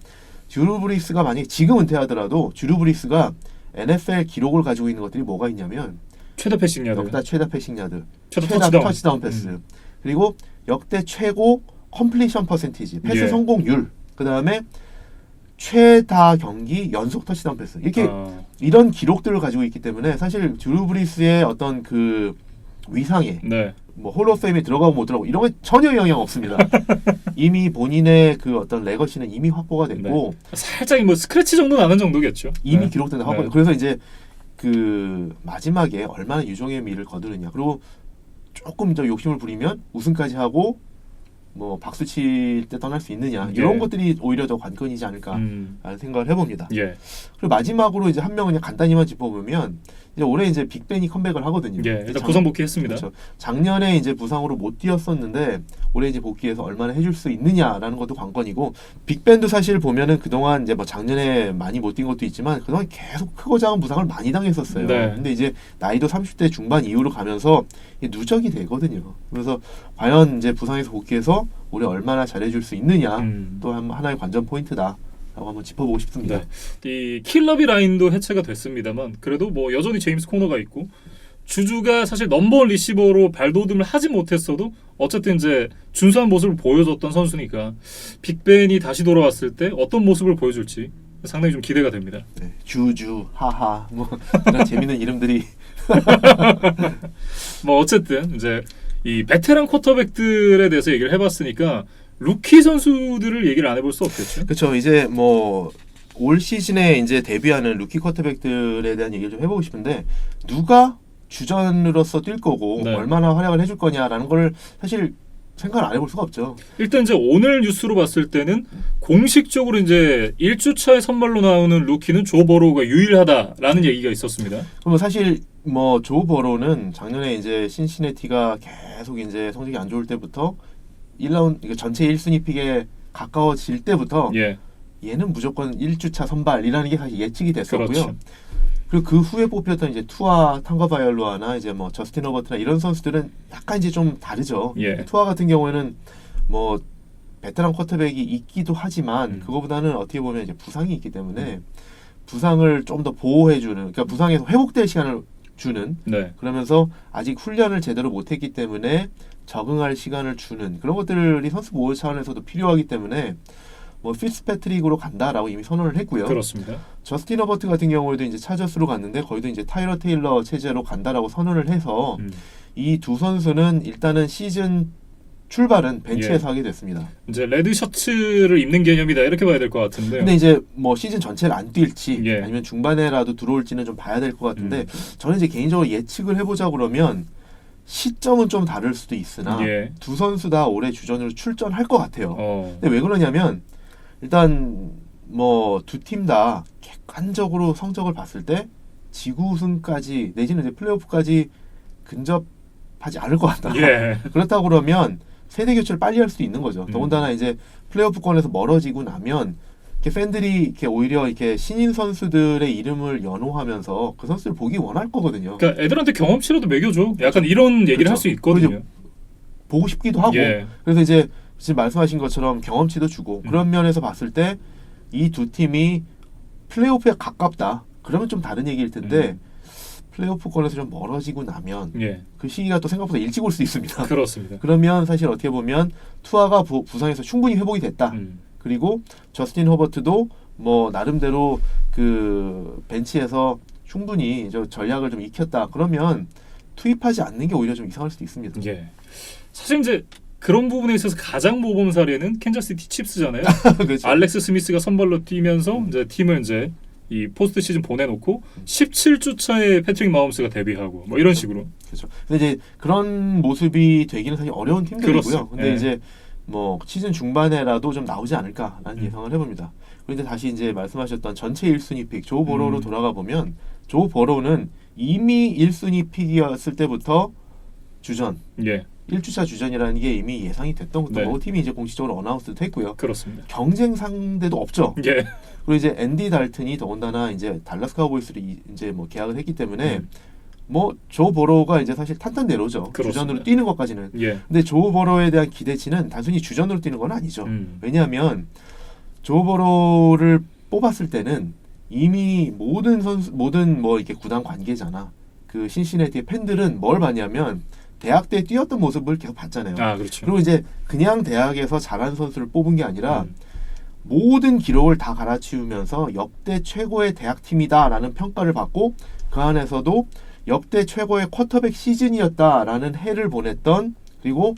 드루 브리스가 만약에 지금 은퇴하더라도 드루 브리스가 NFL 기록을 가지고 있는 것들이 뭐가 있냐면 최다 패싱 야드, 역대 최다 패싱 야드, 최다 터치다운. 패스 그리고 역대 최고 컴플리션 퍼센티지 패스 예. 성공률 그 다음에 최다 경기 연속 터치다운 패스 이렇게 이런 기록들을 가지고 있기 때문에 사실 드루 브리스의 어떤 그 위상에 네. 뭐 홀로페임에 들어가고 못 들어가고 이런 건 전혀 영향 없습니다. 이미 본인의 그 어떤 레거시는 이미 확보가 됐고 살짝 뭐 스크래치 정도 나는 정도겠죠. 이미 네. 기록된다 하거든요. 네. 그래서 이제 그 마지막에 얼마나 유종의 미를 거두느냐 그리고 조금 더 욕심을 부리면 우승까지 하고 뭐 박수 칠 때 떠날 수 있느냐 예. 이런 것들이 오히려 더 관건이지 않을까라는 생각을 해봅니다. 예. 그리고 마지막으로 이제 한 명은 그냥 간단히만 짚어보면 이제 올해 이제 빅벤이 컴백을 하거든요. 예. 일단 부상 복귀했습니다. 그렇죠. 작년에 이제 부상으로 못 뛰었었는데 올해 이제 복귀해서 얼마나 해줄 수 있느냐라는 것도 관건이고 빅벤도 사실 보면은 그동안 이제 뭐 작년에 많이 못 뛴 것도 있지만 그동안 계속 크고 작은 부상을 많이 당했었어요. 네. 근데 이제 나이도 30대 중반 이후로 가면서 이게 누적이 되거든요. 그래서 과연 이제 부상에서 복귀해서 올해 얼마나 잘해줄 수 있느냐 또 하나의 관전 포인트다. 라고 한번 짚어보고 싶습니다. 네. 이 킬러비 라인도 해체가 됐습니다만 그래도 뭐 여전히 제임스 코너가 있고 주주가 사실 넘버원 리시버로 발돋움을 하지 못했어도 어쨌든 이제 준수한 모습을 보여줬던 선수니까 빅벤이 다시 돌아왔을 때 어떤 모습을 보여줄지 상당히 좀 기대가 됩니다. 네. 주주, 하하 뭐 이런 재밌는 이름들이 뭐 어쨌든 이제 이 베테랑 쿼터백들에 대해서 얘기를 해봤으니까 루키 선수들을 얘기를 안 해볼 수 없겠죠. 그렇죠. 이제 뭐 올 시즌에 이제 데뷔하는 루키 쿼터백들에 대한 얘기를 좀 해보고 싶은데 누가 주전으로서 뛸 거고 네. 얼마나 활약을 해줄 거냐라는 걸 사실 생각을 안 해볼 수가 없죠. 일단 이제 오늘 뉴스로 봤을 때는 공식적으로 이제 1주차에 선발로 나오는 루키는 조 버로우가 유일하다라는 얘기가 있었습니다. 그럼 사실 뭐 조 버로는 작년에 이제 신시내티가 계속 이제 성적이 안 좋을 때부터 1라운드 전체 1순위 픽에 가까워질 때부터 예, 얘는 무조건 1주차 선발이라는 게 사실 예측이 됐었고요. 그렇죠. 그리고 그 후에 뽑혔던 이제 투아 탕거바이올로아나 이제 뭐 저스틴 허버트나 이런 선수들은 약간 이제 좀 다르죠. 예. 투아 같은 경우에는 뭐 베테랑 쿼터백이 있기도 하지만 그거보다는 어떻게 보면 이제 부상이 있기 때문에 부상을 좀 더 보호해주는, 그러니까 부상에서 회복될 시간을 주는, 네, 그러면서 아직 훈련을 제대로 못했기 때문에 적응할 시간을 주는 그런 것들이 선수 보호 차원에서도 필요하기 때문에 뭐 피츠패트릭으로 간다라고 이미 선언을 했고요. 그렇습니다. 저스틴 허버트 같은 경우에도 이제 차저스로 갔는데 거기도 이제 타이러 테일러 체제로 간다라고 선언을 해서 이 두 선수는 일단은 시즌 출발은 벤치에서 하게 됐습니다. 이제 레드 셔츠를 입는 개념이다 이렇게 봐야 될 것 같은데요. 근데 이제 뭐 시즌 전체를 안 뛸지 예. 아니면 중반에라도 들어올지는 좀 봐야 될 것 같은데 저는 이제 개인적으로 예측을 해보자 그러면 시점은 좀 다를 수도 있으나 예. 두 선수 다 올해 주전으로 출전할 것 같아요. 어, 근데 왜 그러냐면 일단 뭐 두 팀 다 객관적으로 성적을 봤을 때 지구 우승까지 내지는 이제 플레이오프까지 근접하지 않을 것 같다. 예, 그렇다고 그러면 세대 교체를 빨리 할 수도 있는 거죠. 음. 더군다나 이제 플레이오프권에서 멀어지고 나면 이렇게 팬들이 이렇게 오히려 이렇게 신인 선수들의 이름을 연호하면서 그 선수를 보기 원할 거거든요. 그러니까 애들한테 경험치라도 먹여줘. 약간 이런 얘기를 그렇죠. 할 수 있거든요. 보고 싶기도 하고. 예, 그래서 이제 지금 말씀하신 것처럼 경험치도 주고 그런 면에서 봤을 때 이 두 팀이 플레이오프에 가깝다. 그러면 좀 다른 얘기일 텐데 플레이오프권에서 좀 멀어지고 나면 예, 그 시기가 또 생각보다 일찍 올 수 있습니다. 그렇습니다. 그러면 사실 어떻게 보면 투아가 부상에서 충분히 회복이 됐다. 그리고 저스틴 허버트도 뭐 나름대로 그 벤치에서 충분히 저 전략을 좀 익혔다. 그러면 투입하지 않는 게 오히려 좀 이상할 수도 있습니다. 예. 사실 이제 그런 부분에 있어서 가장 모범 사례는 캔자스시티 칩스잖아요. 그렇죠. 알렉스 스미스가 선발로 뛰면서 이제 팀을 이제 이 포스트 시즌 보내놓고 17주 차에 패트릭 마홈스가 데뷔하고 뭐 이런 식으로. 그렇죠. 근데 이제 그런 모습이 되기는 사실 어려운 팀들이고요. 그렇습니다. 근데 예. 이제 뭐 시즌 중반에라도 좀 나오지 않을까라는 예상을 해봅니다. 그런데 다시 이제 말씀하셨던 전체 1순위 픽 조 버로우로 돌아가 보면 조 버로우는 이미 1순위 픽이었을 때부터 주전 예, 1주차 주전이라는 게 이미 예상이 됐던 것도 네. 뭐 팀이 이제 공식적으로 어나운스도 했고요. 그렇습니다. 경쟁 상대도 없죠. 예, 그리고 이제 앤디 달튼이 더군다나 이제 달라스 카우보이스로 이제 뭐 계약을 했기 때문에 뭐 조 버로우가 이제 사실 탄탄대로죠. 그렇습니다. 주전으로 뛰는 것까지는. 예, 근데 조 버로우에 대한 기대치는 단순히 주전으로 뛰는 건 아니죠. 왜냐하면 조 버로우를 뽑았을 때는 이미 모든 뭐 이렇게 구단 관계자나 그 신시내티의 팬들은 뭘 봤냐면 대학 때 뛰었던 모습을 계속 봤잖아요. 아 그렇죠. 그리고 이제 그냥 대학에서 잘하는 선수를 뽑은 게 아니라 모든 기록을 다 갈아치우면서 역대 최고의 대학팀이다라는 평가를 받고 그 안에서도 역대 최고의 쿼터백 시즌이었다라는 해를 보냈던, 그리고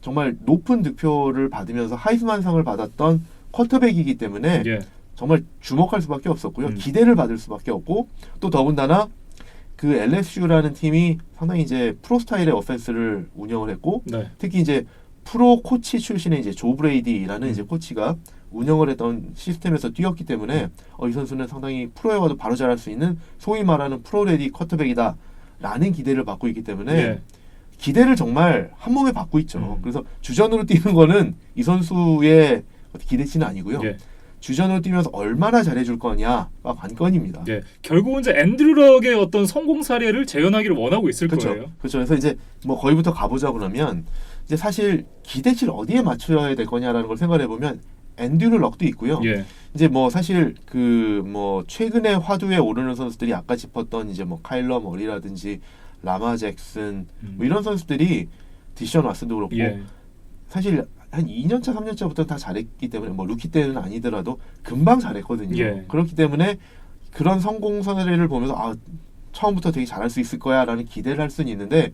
정말 높은 득표를 받으면서 하이스만상을 받았던 쿼터백이기 때문에 예, 정말 주목할 수밖에 없었고요. 기대를 받을 수밖에 없고, 또 더군다나 그 LSU라는 팀이 상당히 이제 프로 스타일의 오펜스를 운영을 했고 네, 특히 이제 프로 코치 출신의 이제 조 브레이디라는 음. 이제 코치가 운영을 했던 시스템에서 뛰었기 때문에 이 선수는 상당히 프로에 가도 바로 잘할 수 있는 소위 말하는 프로 레디 쿼터백이다라는 기대를 받고 있기 때문에 예. 기대를 정말 한 몸에 받고 있죠. 음. 그래서 주전으로 뛰는 거는 이 선수의 기대치는 아니고요. 예. 주전으로 뛰면서 얼마나 잘해줄 거냐가 관건입니다. 예. 결국은 이제 앤드류 럭의 어떤 성공 사례를 재현하기를 원하고 있을 그렇죠. 거예요. 그렇죠. 그래서 이제 뭐 거기부터 가보자 그러면 이제 사실 기대치를 어디에 맞춰야 될 거냐라는 걸 생각해 보면 앤드류 럭도 있고요. 예. 이제 뭐 사실 그 뭐 최근에 화두에 오르는 선수들이 아까 짚었던 이제 뭐 카일러 머리라든지 라마 잭슨 뭐 이런 선수들이 디션 왓슨도 그렇고 예. 사실 한 2년차 3년차부터 다 잘했기 때문에 뭐 루키 때는 아니더라도 금방 잘했거든요. 예. 그렇기 때문에 그런 성공 사례를 보면서 아 처음부터 되게 잘할 수 있을 거야라는 기대를 할 수는 있는데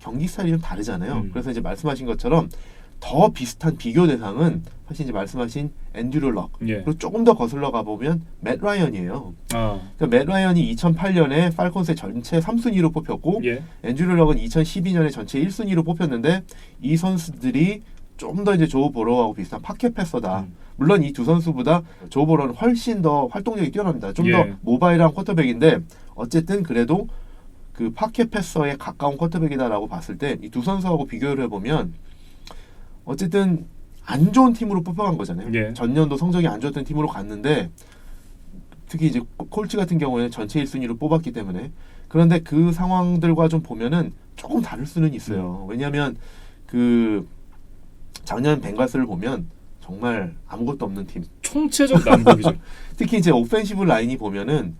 경기 스타일이 좀 다르잖아요. 그래서 이제 말씀하신 것처럼 더 비슷한 비교 대상은 사실 이제 말씀하신 앤드류 럭 예. 그리고 조금 더 거슬러 가보면 맷 라이언이에요. 아. 그러니까 맷 라이언이 2008년에 팔콘스의 전체 3순위로 뽑혔고 예. 앤드류 럭은 2012년에 전체 1순위로 뽑혔는데 이 선수들이 좀 더 이제 조 보러하고 비슷한 파켓 패서다. 물론 이 두 선수보다 조 보러는 훨씬 더 활동력이 뛰어납니다. 좀 더 예. 모바일한 쿼터백인데 어쨌든 그래도 그 파켓 패서에 가까운 쿼터백이다라고 봤을 때 이 두 선수하고 비교를 해보면 어쨌든 안 좋은 팀으로 뽑혀간 거잖아요. 예. 전년도 성적이 안 좋았던 팀으로 갔는데 특히 이제 콜츠 같은 경우에는 전체 1순위로 뽑았기 때문에 그런데 그 상황들과 좀 보면은 조금 다를 수는 있어요. 왜냐하면 그 작년 벵갈스를 보면 정말 아무것도 없는 팀. 총체적 난국이죠. 특히 이제 오펜시브 라인이 보면은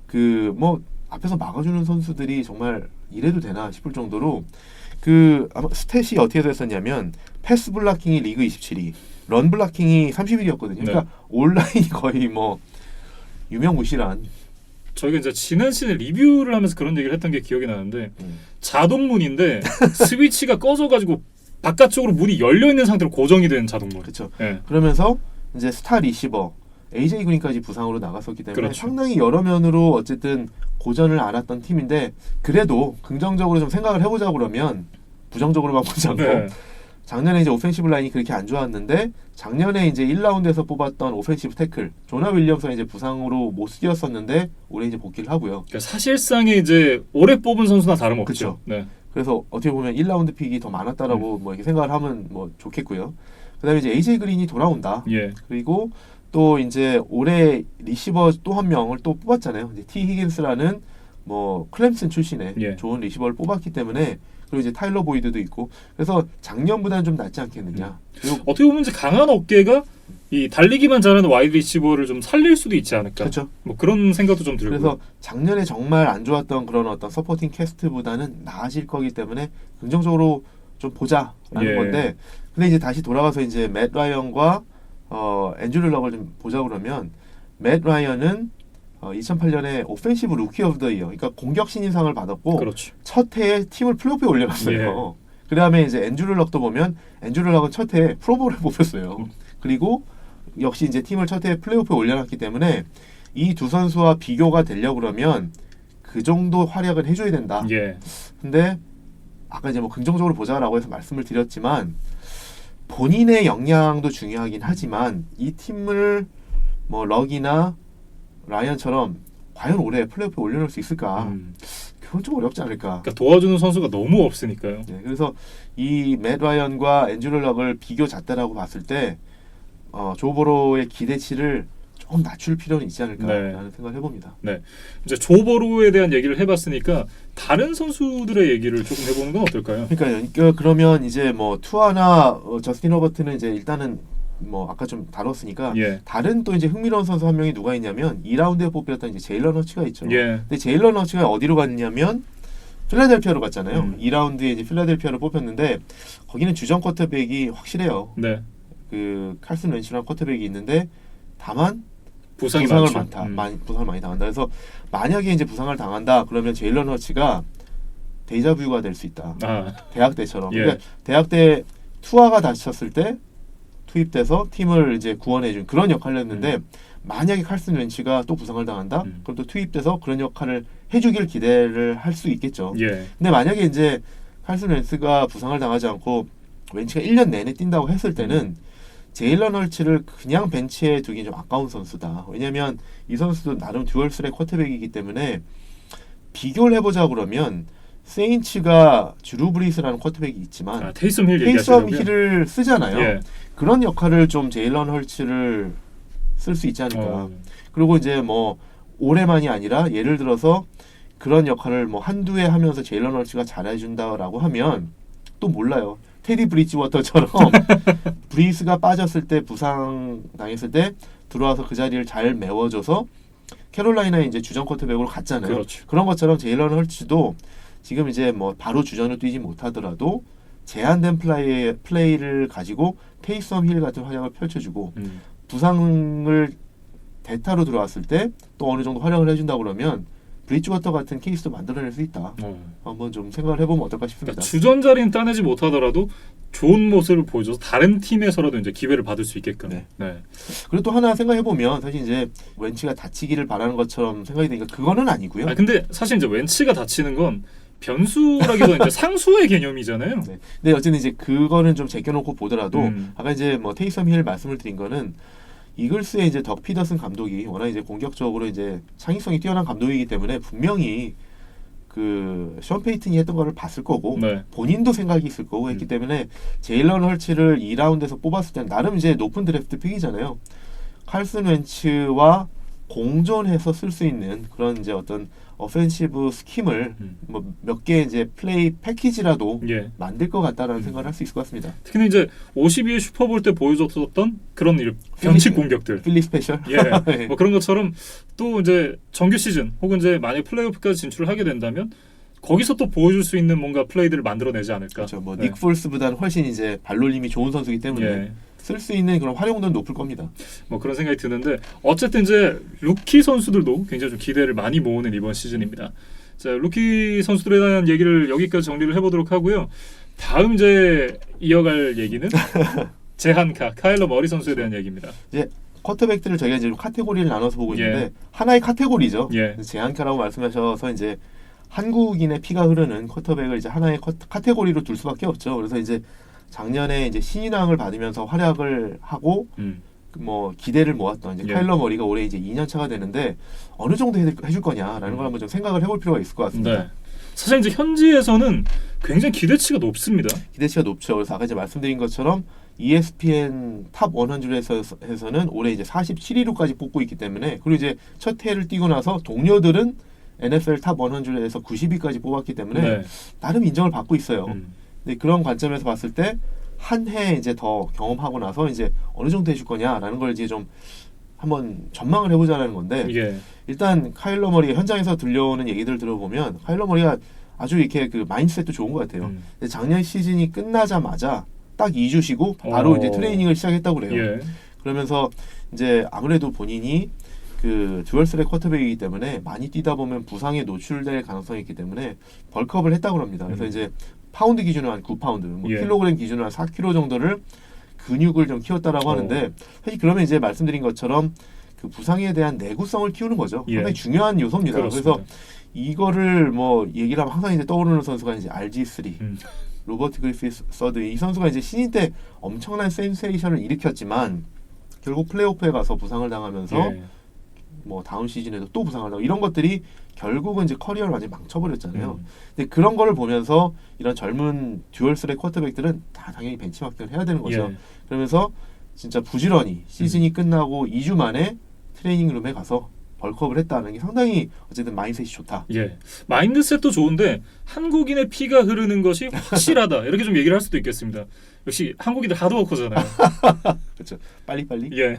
그 뭐 앞에서 막아주는 선수들이 정말 이래도 되나 싶을 정도로 그 아마 스탯이 어떻게 됐었냐면 패스 블락킹이 리그 27위, 런 블락킹이 30위였거든요. 그러니까 온라인이 거의 뭐 유명무실한. 저희가 이제 지난 시즌에 리뷰를 하면서 그런 얘기를 했던 게 기억이 나는데 자동문인데 스위치가 꺼져가지고 바깥쪽으로 문이 열려 있는 상태로 고정이 된 자동문. 그렇죠. 예. 그러면서 이제 스타 리시버 AJ 그린까지 부상으로 나갔었기 때문에 그렇죠. 상당히 여러 면으로 어쨌든 고전을 앓았던 팀인데 그래도 긍정적으로 좀 생각을 해보자 그러면 부정적으로만 보지 않고 네. 작년에 이제 오펜시브 라인이 그렇게 안 좋았는데 작년에 이제 1라운드에서 뽑았던 오펜시브 태클 조나 윌리엄스가 이제 부상으로 못 뛰었었는데 올해 이제 복귀를 하고요. 그러니까 사실상에 이제 올해 뽑은 선수나 다름없죠. 그쵸. 네. 그래서 어떻게 보면 1라운드 픽이 더 많았다라고 뭐 이렇게 생각을 하면 뭐 좋겠고요. 그다음에 이제 AJ 그린이 돌아온다. 예. 그리고 또 이제 올해 리시버 또 한 명을 또 뽑았잖아요. 이제 T 히긴스라는 뭐 클램슨 출신의 예. 좋은 리시버를 뽑았기 때문에 그리고 이제 타일러 보이드도 있고 그래서 작년보다는 좀 낫지 않겠느냐. 그리고 어떻게 보면 이제 강한 어깨가 이 달리기만 잘하는 와이드 리시버를 좀 살릴 수도 있지 않을까. 그렇죠. 뭐 그런 생각도 좀 들고요. 그래서 작년에 정말 안 좋았던 그런 어떤 서포팅 캐스트보다는 나아질 거기 때문에 긍정적으로 좀 보자라는 예. 건데 근데 이제 다시 돌아가서 이제 맷 라이언과 앤드류 럭을 좀 보자 그러면 맷 라이언은 2008년에 오펜시브 루키 오브 더 이어 그러니까 공격 신인상을 받았고 그렇죠. 첫 해에 팀을 플레이오프에 올려놨어요. 그 다음에 이제 앤드류 럭도 보면 앤드류 럭은 첫 해에 프로볼에 뽑혔어요. 그리고 역시 이제 팀을 첫 해에 플레이오프에 올려놨기 때문에 이 두 선수와 비교가 되려고 그러면 그 정도 활약은 해줘야 된다. 예. 근데 아까 이제 뭐 긍정적으로 보자라고 해서 말씀을 드렸지만 본인의 역량도 중요하긴 하지만 이 팀을 뭐 럭이나 라이언처럼 과연 올해 플레이오프에 올려놓을 수 있을까? 그건 좀 어렵지 않을까? 그러니까 도와주는 선수가 너무 없으니까요. 네, 그래서 이 맷 라이언과 앤드류 럭을 비교 잣대라고 봤을 때 조 보로의 기대치를 조금 낮출 필요는 있지 않을까라는 생각을 해봅니다. 네, 이제 조 보로에 대한 얘기를 해봤으니까 다른 선수들의 얘기를 조금 해보는 건 어떨까요? 그러니까 그러면 이제 뭐 투아나 저스틴 허버트는 이제 일단은 뭐 아까 좀 다뤘으니까 예. 다른 또 이제 흥미로운 선수 한 명이 누가 있냐면 2라운드에 뽑혔던 이제 제일런 허치가 있죠. 예. 근데 제일런 허치가 어디로 갔냐면 필라델피아로 갔잖아요. 2라운드에 이제 필라델피아로 뽑혔는데 거기는 주전 쿼터백이 확실해요. 네. 그 칼슨 렌시라는 쿼터백이 있는데 다만 부상이 부상을 많죠. 부상을 많이 당한다. 그래서 만약에 이제 부상을 당한다 그러면 제일런 허치가 데자뷰가 될 수 있다. 아, 대학 때처럼. 예. 그러니까 대학 때 투아가 다쳤을 때 투입돼서 팀을 이제 구원해준 그런 역할을 했는데 만약에 칼슨 렌치가 또 부상을 당한다? 그럼 또 투입돼서 그런 역할을 해주길 기대를 할 수 있겠죠. 예. 근데 만약에 이제 칼슨 렌스가 부상을 당하지 않고 웬치가 1년 내내 뛴다고 했을 때는 제일런 헐츠를 그냥 벤치에 두기 좀 아까운 선수다. 왜냐면 이 선수도 나름 듀얼 스랙 쿼터백이기 때문에 비교를 해보자 그러면 세인츠가 주루 브리스라는 쿼터백이 있지만 테이섬 힐 테이섬 얘기하시려고요? 힐을 쓰잖아요. 예. 그런 역할을 좀 제일런 헐츠를 쓸 수 있지 않을까. 그리고 이제 뭐 올해만이 아니라 예를 들어서 그런 역할을 뭐 한두 해 하면서 제일런 헐츠가 잘해준다라고 하면 또 몰라요. 테디 브리지워터처럼 브리스가 빠졌을 때 부상 당했을 때 들어와서 그 자리를 잘 메워줘서 캐롤라이나에 이제 주전 쿼터백으로 갔잖아요. 그렇죠. 그런 것처럼 제일런 헐츠도 지금 이제 뭐 바로 주전을 뛰지 못하더라도 제한된 플레이를 가지고 테이섬 힐 같은 활약을 펼쳐주고 부상을 대타로 들어왔을 때 또 어느 정도 활약을 해준다 그러면 브리지워터 같은 케이스도 만들어낼 수 있다. 한번 좀 생각을 해보면 어떨까 싶습니다. 그러니까 주전 자리는 따내지 못하더라도 좋은 모습을 보여줘서 다른 팀에서라도 이제 기회를 받을 수 있게끔. 네. 네. 그리고 또 하나 생각해보면 사실 이제 웬치가 다치기를 바라는 것처럼 생각이 되니까 그거는 아니고요. 근데 사실 이제 웬치가 다치는 건 변수라기보다 이제 상수의 개념이잖아요. 네. 근데 어쨌든 이제 그거는 좀 제껴놓고 보더라도 음. 아까 이제 뭐 테이섬 힐 말씀을 드린 거는 이글스의 이제 덕 피더슨 감독이 워낙 이제 공격적으로 이제 창의성이 뛰어난 감독이기 때문에 분명히 그 션 페이튼이 했던 거를 봤을 거고 네. 본인도 생각이 있을 거고 했기 때문에 제일런 헐츠를 2라운드에서 뽑았을 때는 나름 이제 높은 드래프트 픽이잖아요. 칼슨 웬츠와 공존해서 쓸 수 있는 그런 이제 어떤 어펜시브 스킴을 뭐 몇 개 이제 플레이 패키지라도 예. 만들 것 같다라는 생각을 할 수 있을 것 같습니다. 특히나 이제 52의 슈퍼볼 때 보여줬었던 그런 변칙 공격들. 필리 스페셜. 예. 뭐 그런 것처럼 또 이제 정규 시즌 혹은 이제 만약 플레이오프까지 진출을 하게 된다면 거기서 또 보여줄 수 있는 뭔가 플레이들을 만들어내지 않을까. 그렇죠. 뭐 네. 닉 폴스보다는 훨씬 이제 발놀림이 좋은 선수이기 때문에 예. 쓸 수 있는 그런 활용도는 높을 겁니다. 뭐 그런 생각이 드는데 어쨌든 이제 루키 선수들도 굉장히 좀 기대를 많이 모으는 이번 시즌입니다. 자, 루키 선수들에 대한 얘기를 여기까지 정리를 해보도록 하고요. 다음 이제 이어갈 얘기는 제한카 카일러 머리 선수에 대한 얘기입니다. 이제 쿼터백들을 저희가 이제 카테고리를 나눠서 보고 있는데 예. 하나의 카테고리죠. 예. 제한카라고 말씀하셔서 이제 한국인의 피가 흐르는 쿼터백을 이제 하나의 카테고리로 둘 수밖에 없죠. 그래서 이제 작년에 이제 신인왕을 받으면서 활약을 하고 뭐 기대를 모았던 이제 예. 카일러 머리가 올해 이제 2년 차가 되는데 어느 정도 해줄 거냐라는 걸 한번 좀 생각을 해볼 필요가 있을 것 같습니다. 네. 사실 이제 현지에서는 굉장히 기대치가 높습니다. 기대치가 높죠. 그래서 아까 이제 말씀드린 것처럼 ESPN 탑 100에서는 올해 이제 47위로까지 뽑고 있기 때문에 그리고 이제 첫 해를 뛰고 나서 동료들은 NFL 탑 100에서 90위까지 뽑았기 때문에 네. 나름 인정을 받고 있어요. 근데 그런 관점에서 봤을 때 한 해 이제 더 경험하고 나서 이제 어느 정도 해줄 거냐라는 걸 이제 좀 한번 전망을 해보자라는 건데 예. 일단 카일러 머리 현장에서 들려오는 얘기들을 들어보면 카일러 머리가 아주 이렇게 그 마인드셋도 좋은 것 같아요. 근데 작년 시즌이 끝나자마자 딱 2주 쉬고 바로 이제 트레이닝을 시작했다고 그래요. 예. 그러면서 이제 아무래도 본인이 그 듀얼스랙 쿼터백이기 때문에 많이 뛰다 보면 부상에 노출될 가능성이 있기 때문에 벌크업을 했다고 합니다. 그래서 이제 파운드 기준으로 한 9파운드, 뭐 예. 킬로그램 기준으로 한 4kg 정도를 근육을 좀 키웠다라고 하는데 사실 그러면 이제 말씀드린 것처럼 그 부상에 대한 내구성을 키우는 거죠. 예. 상당히 중요한 요소입니다. 그렇습니다. 그래서 이거를 뭐 얘기를 하면 항상 이제 떠오르는 선수가 이제 RG3, 로버트 그리피스 서드 이 선수가 이제 신인 때 엄청난 센세이션을 일으켰지만 결국 플레이오프에 가서 부상을 당하면서 예. 뭐 다음 시즌에도 또 부상을 하고 이런 것들이 결국은 이제 커리어를 완전히 망쳐버렸잖아요. 근데 그런 거를 보면서 이런 젊은 듀얼스랙 쿼터백들은 다 당연히 벤치마킹을 해야 되는 거죠. 예. 그러면서 진짜 부지런히 시즌이 끝나고 2주 만에 트레이닝룸에 가서 벌크업을 했다는 게 상당히 어쨌든 마인드셋이 좋다. 예. 마인드셋도 좋은데 한국인의 피가 흐르는 것이 확실하다. 이렇게 좀 얘기를 할 수도 있겠습니다. 역시 한국인들 하드워커잖아요. 그렇죠. 빨리빨리. 예.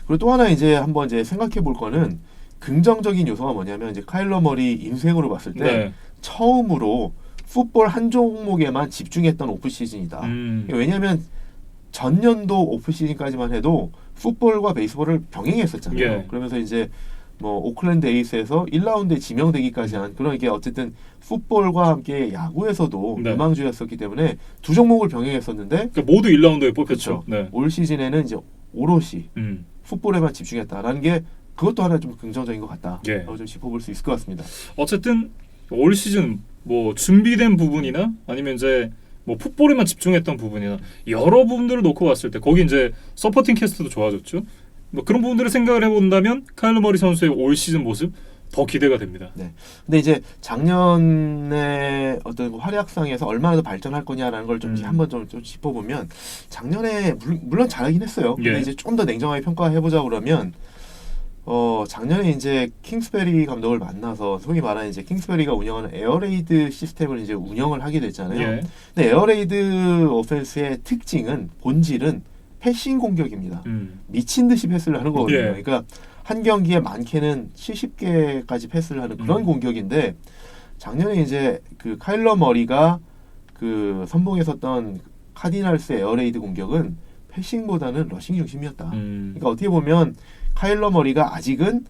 그리고 또 하나 이제 한번 이제 생각해 볼 거는 긍정적인 요소가 뭐냐면 이제 카일러 머리 인생으로 봤을 때 네. 처음으로 풋볼 한 종목에만 집중했던 오프 시즌이다. 왜냐하면 전년도 오프 시즌까지만 해도 풋볼과 베이스볼을 병행했었잖아요. 예. 그러면서 이제 뭐 오클랜드 에이스에서 1라운드에 지명되기까지 한 그런 게 어쨌든 풋볼과 함께 야구에서도 네. 유망주였었기 때문에 두 종목을 병행했었는데 그러니까 모두 1라운드에 뽑혔죠. 그렇죠. 네. 올 시즌에는 이제 오롯이 음. 풋볼에만 집중했다라는 게 그것도 하나 좀 긍정적인 것 같다. 예. 라고 좀 짚어볼 수 있을 것 같습니다. 어쨌든 올 시즌 뭐 준비된 부분이나 아니면 이제 뭐 풋볼에만 집중했던 부분이나 여러 부분들을 놓고 봤을 때 거기 이제 서포팅 캐스트도 좋아졌죠. 뭐 그런 부분들을 생각을 해본다면 카일러 머리 선수의 올 시즌 모습 더 기대가 됩니다. 네. 근데 이제 작년에 어떤 활약상에서 얼마나 더 발전할 거냐라는 걸 좀 한번 좀 짚어보면 작년에 물론 잘하긴 했어요. 근데 예. 이제 좀 더 냉정하게 평가해보자 그러면 작년에 이제 킹스베리 감독을 만나서 소위 말하는 이제 킹스베리가 운영하는 에어레이드 시스템을 이제 운영을 하게 됐잖아요. 예. 근데 에어레이드 오펜스의 특징은 본질은 패싱 공격입니다. 미친 듯이 패스를 하는 거거든요. 예. 그러니까 한 경기에 많게는 70개까지 패스를 하는 그런 공격인데 작년에 이제 그 카일러 머리가 그 선봉했었던 카디널스의 에어레이드 공격은 패싱보다는 러싱 중심이었다. 그러니까 어떻게 보면 카일러 머리가 아직은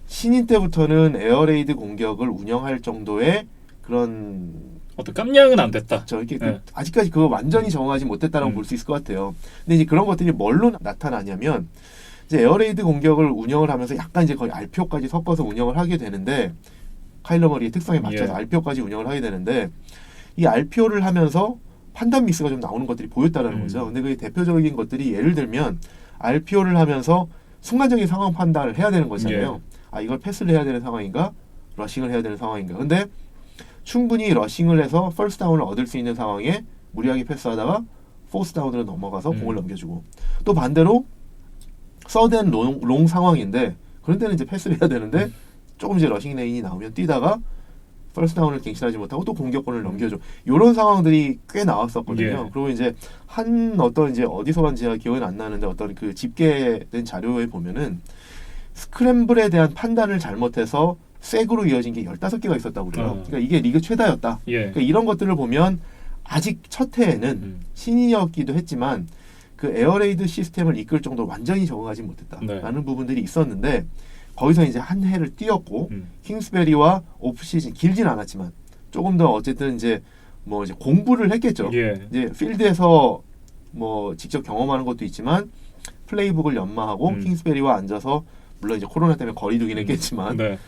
신인 때부터는 에어레이드 공격을 운영할 정도의 그런 어떤 깜냥은 안 됐다. 이렇게 네. 아직까지 그거 완전히 정하지 못했다라고 볼 수 있을 것 같아요. 근데 이제 그런 것들이 뭘로 나타나냐면 이제 에어레이드 공격을 운영을 하면서 약간 이제 거의 RPO까지 섞어서 운영을 하게 되는데 카일러 머리의 특성에 맞춰서 예. RPO까지 운영을 하게 되는데 이 RPO를 하면서 판단 미스가 좀 나오는 것들이 보였다라는 거죠. 근데 그 대표적인 것들이 예를 들면 RPO를 하면서 순간적인 상황 판단을 해야 되는 거잖아요. 아 이걸 패스를 해야 되는 상황인가, 러싱을 해야 되는 상황인가. 근데 충분히 러싱을 해서 퍼스트 다운을 얻을 수 있는 상황에 무리하게 패스하다가 포스 다운으로 넘어가서 공을 넘겨주고 또 반대로 서든 롱 상황인데 그런 데는 이제 패스를 해야 되는데 조금 이제 러싱 레인이 나오면 뛰다가 퍼스트 다운을 갱신하지 못하고 또 공격권을 넘겨줘. 이런 상황들이 꽤 나왔었거든요. 예. 그리고 이제 한 어떤 이제 어디서 봤는지 제가 기억이 안 나는데 어떤 그 집계된 자료에 보면은 스크램블에 대한 판단을 잘못해서 색으로 이어진 게 15개가 있었다고 그래요. 그러니까 이게 리그 최다였다. 예. 그러니까 이런 것들을 보면 아직 첫 해에는 신인이었기도 했지만 그 에어레이드 시스템을 이끌 정도로 완전히 적응하지 못했다라는 부분들이 있었는데 거기서 이제 한 해를 뛰었고 킹스베리와 오프 시즌 길진 않았지만 조금 더 어쨌든 이제 뭐 이제 공부를 했겠죠. 예. 이제 필드에서 뭐 직접 경험하는 것도 있지만 플레이북을 연마하고 킹스베리와 앉아서 물론 이제 코로나 때문에 거리두기는 했겠지만 네.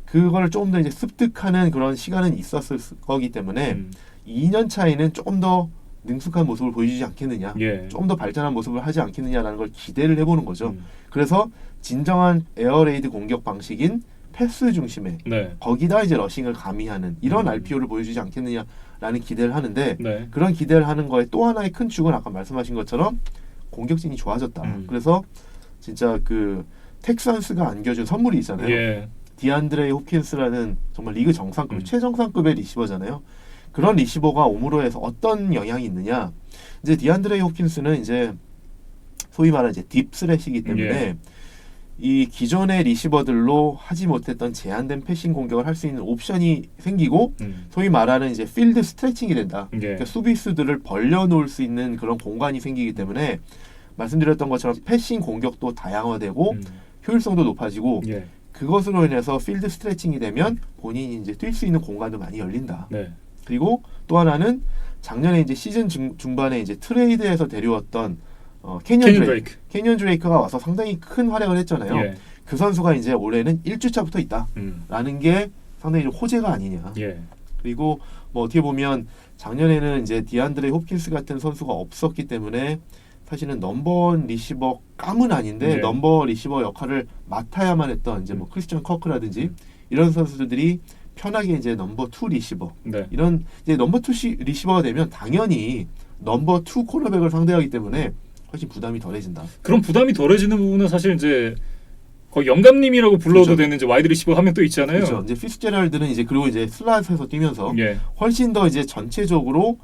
그걸 조금 더 이제 습득하는 그런 시간은 있었을 거기 때문에 2년 차에는 조금 더 능숙한 모습을 보여주지 않겠느냐, 예. 조금 더 발전한 모습을 하지 않겠느냐라는 걸 기대를 해보는 거죠. 그래서 진정한 에어레이드 공격 방식인 패스 중심의 네. 거기다 이제 러싱을 가미하는 이런 RPO를 보여주지 않겠느냐라는 기대를 하는데 네. 그런 기대를 하는 거에 또 하나의 큰 축은 아까 말씀하신 것처럼 공격진이 좋아졌다. 그래서 진짜 그 텍산스가 안겨준 선물이 있잖아요. 예. 디안드레이 홉킨스라는 정말 리그 정상급, 최정상급의 리시버잖아요. 그런 리시버가 옴으로 해서 어떤 영향이 있느냐? 이제 디안드레이 홉킨스는 이제 소위 말하는 이제 딥 스렛이기 때문에 예. 이 기존의 리시버들로 하지 못했던 제한된 패싱 공격을 할 수 있는 옵션이 생기고 소위 말하는 이제 필드 스트레칭이 된다. 예. 그러니까 수비수들을 벌려놓을 수 있는 그런 공간이 생기기 때문에 말씀드렸던 것처럼 패싱 공격도 다양화되고 효율성도 높아지고 예. 그것으로 인해서 필드 스트레칭이 되면 본인이 이제 뛸 수 있는 공간도 많이 열린다. 네. 그리고 또 하나는 작년에 이제 시즌 중반에 이제 트레이드에서 데려왔던 캐니언 드레이크가 와서 상당히 큰 활약을 했잖아요. 예. 그 선수가 이제 올해는 1주차부터 있다라는 게 상당히 좀 호재가 아니냐. 예. 그리고 뭐 어떻게 보면 작년에는 이제 디안드레 홉킨스 같은 선수가 없었기 때문에 사실은 넘버원 리시버 감은 아닌데 네. 넘버 리시버 역할을 맡아야만 했던 이제 뭐 크리스천 커크라든지 이런 선수들이 편하게 이제 넘버 2 리시버 네. 이런 이제 넘버 2 리시버가 되면 당연히 넘버 2 코너백을 상대하기 때문에 훨씬 부담이 덜해진다. 그런 부담이 덜해지는 부분은 사실 이제 거의 영감님이라고 불러도 그렇죠. 되는 이제 와이드 리시버 하면 또 있잖아요. 그렇죠. 이제 피츠제럴드는 이제 그리고 이제 슬롯에서 뛰면서 예. 훨씬 더 이제 전체적으로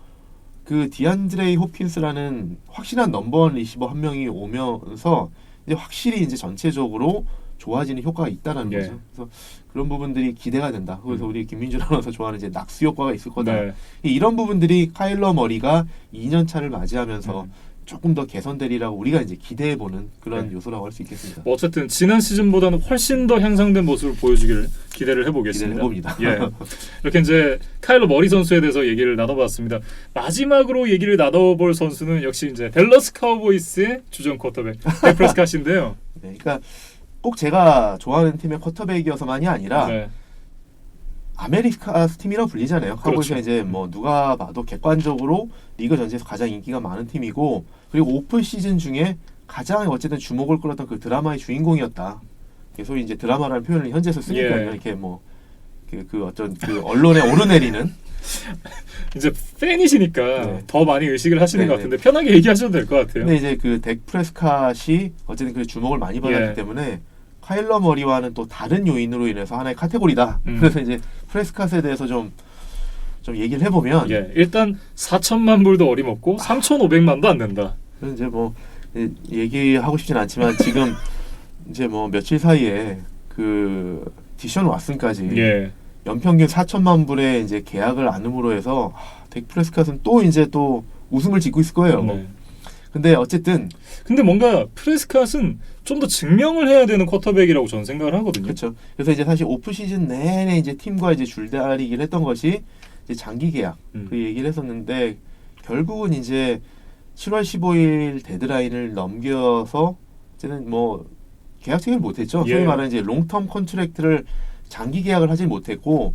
그 디안드레이 홉킨스라는 확실한 넘버원 리시버 한 명이 오면서 이제 확실히 이제 전체적으로 좋아지는 효과가 있다라는 예. 거죠. 그래서 그런 부분들이 기대가 된다. 그래서 우리 김민준 아나운서 좋아하는 이제 낙수 효과가 있을 거다. 네. 이런 부분들이 카일러 머리가 2년 차를 맞이하면서 조금 더 개선되리라고 우리가 이제 기대해 보는 그런 네. 요소라고 할 수 있겠습니다. 뭐 어쨌든 지난 시즌보다는 훨씬 더 향상된 모습을 보여주기를 기대를 해보겠습니다. 기대를 해봅니다. 예. 이렇게 이제 카일러 머리 선수에 대해서 얘기를 나눠봤습니다. 마지막으로 얘기를 나눠볼 선수는 역시 이제 댈러스 카우보이스의 주전 쿼터백 dak 프레스캇인데요. 네, 그러니까 꼭 제가 좋아하는 팀의 쿼터백이어서만이 아니라 네. 아메리카스 팀이라고 불리잖아요. 카우보이스가 그렇죠. 이제 뭐 누가 봐도 객관적으로 리그 전체에서 가장 인기가 많은 팀이고 그리고 오프 시즌 중에 가장 어쨌든 주목을 끌었던 그 드라마의 주인공이었다. 소위 이제 드라마라는 표현을 현지에서 쓰니까요. 예. 이렇게 뭐 그 어떤 그 언론에 오르내리는 이제 팬이시니까 네. 더 많이 의식을 하시는 네, 것 같은데 편하게 얘기하셔도 될 것 같아요. 근데 이제 그 덱 프레스캇이 어쨌든 그 주목을 많이 받았기 예. 때문에 카일러 머리와는 또 다른 요인으로 인해서 하나의 카테고리다. 그래서 이제 프레스캇에 대해서 좀 얘기를 해보면 예, 일단 4천만 불도 어림없고 3,500만도 안 된다. 그래서 이제 뭐 얘기하고 싶진 않지만 지금 이제 뭐 며칠 사이에 그 디션 왓슨까지 예, 연평균 4천만 불에 이제 계약을 안음으로 해서 덱 프레스캇은 또 이제 또 웃음을 짓고 있을 거예요. 네. 근데 어쨌든 근데 뭔가 프레스캇은 좀 더 증명을 해야 되는 쿼터백이라고 저는 생각을 하거든요. 그렇죠. 그래서 이제 사실 오프 시즌 내내 이제 팀과 이제 줄다리기를 했던 것이 이제 장기 계약 그 얘기를 했었는데 결국은 이제 7월 15일 데드라인을 넘겨서 이제는 뭐 계약 체결을 못했죠. 예. 소위 말하는 이제 롱텀 컨트랙트를 장기 계약을 하지 못했고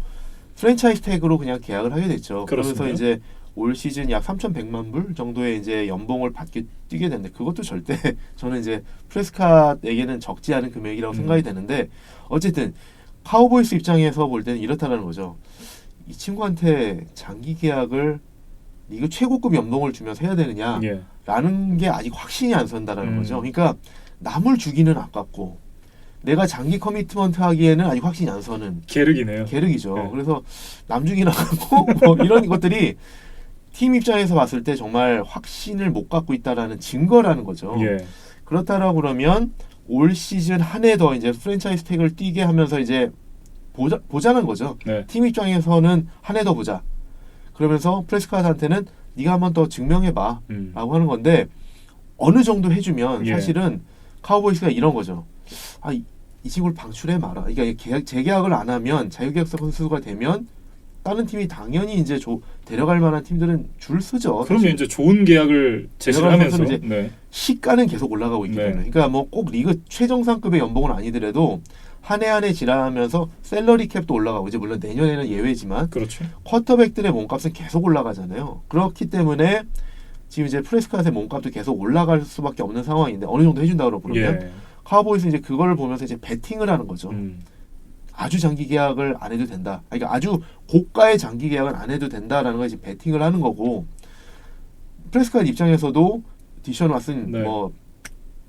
프랜차이즈 태그로 그냥 계약을 하게 됐죠. 그렇습니다. 그러면서 이제 올 시즌 약 3,100만 불 정도의 이제 연봉을 받게 뛰게 됐는데 그것도 절대 저는 이제 프레스캇에게는 적지 않은 금액이라고 생각이 되는데 어쨌든 카우보이스 입장에서 볼 때는 이렇다라는 거죠. 이 친구한테 장기 계약을 리그 최고급 연봉을 주면서 해야 되느냐라는 예. 게 아직 확신이 안 선다라는 거죠. 음. 그러니까 남을 주기는 아깝고 내가 장기 커미트먼트 하기에는 아직 확신이 안 서는 계륵이네요. 계륵이죠. 네. 그래서 남 주기는 아깝고 뭐 이런 것들이 팀 입장에서 봤을 때 정말 확신을 못 갖고 있다라는 증거라는 거죠. 예. 그렇다라고 그러면 올 시즌 한 해 더 이제 프랜차이즈 태그를 뛰게 하면서 이제 보자는 거죠. 네. 팀 입장에서는 한 해 더 보자. 그러면서 프레스캇한테는 네가 한번 더 증명해봐 라고 하는 건데 어느 정도 해주면 예. 사실은 카우보이스가 이런 거죠. 이 친구를 방출해 마라. 그러니까 재계약을 안 하면 자유계약서 선수가 되면 다른 팀이 당연히 이제 데려갈 만한 팀들은 줄 서죠. 그러면 사실. 이제 좋은 계약을 제시를 데려갈 하면서 선수는 이제 네. 시가는 계속 올라가고 있기 네. 때문에 그러니까 뭐 꼭 리그 최정상급의 연봉은 아니더라도 한 해 한 해 지나면서 샐러리 캡도 올라가고 이제 물론 내년에는 예외지만 그렇죠. 쿼터백들의 몸값은 계속 올라가잖아요. 그렇기 때문에 지금 이제 프레스캇의 몸값도 계속 올라갈 수밖에 없는 상황인데 어느 정도 해준다고 그러면 예. 카우보이스 이제 그걸 보면서 이제 베팅을 하는 거죠. 아주 장기 계약을 안 해도 된다. 그러니까 아주 고가의 장기 계약은 안 해도 된다라는 걸 이제 베팅을 하는 거고 프레스캇 입장에서도 디션 왓슨 네.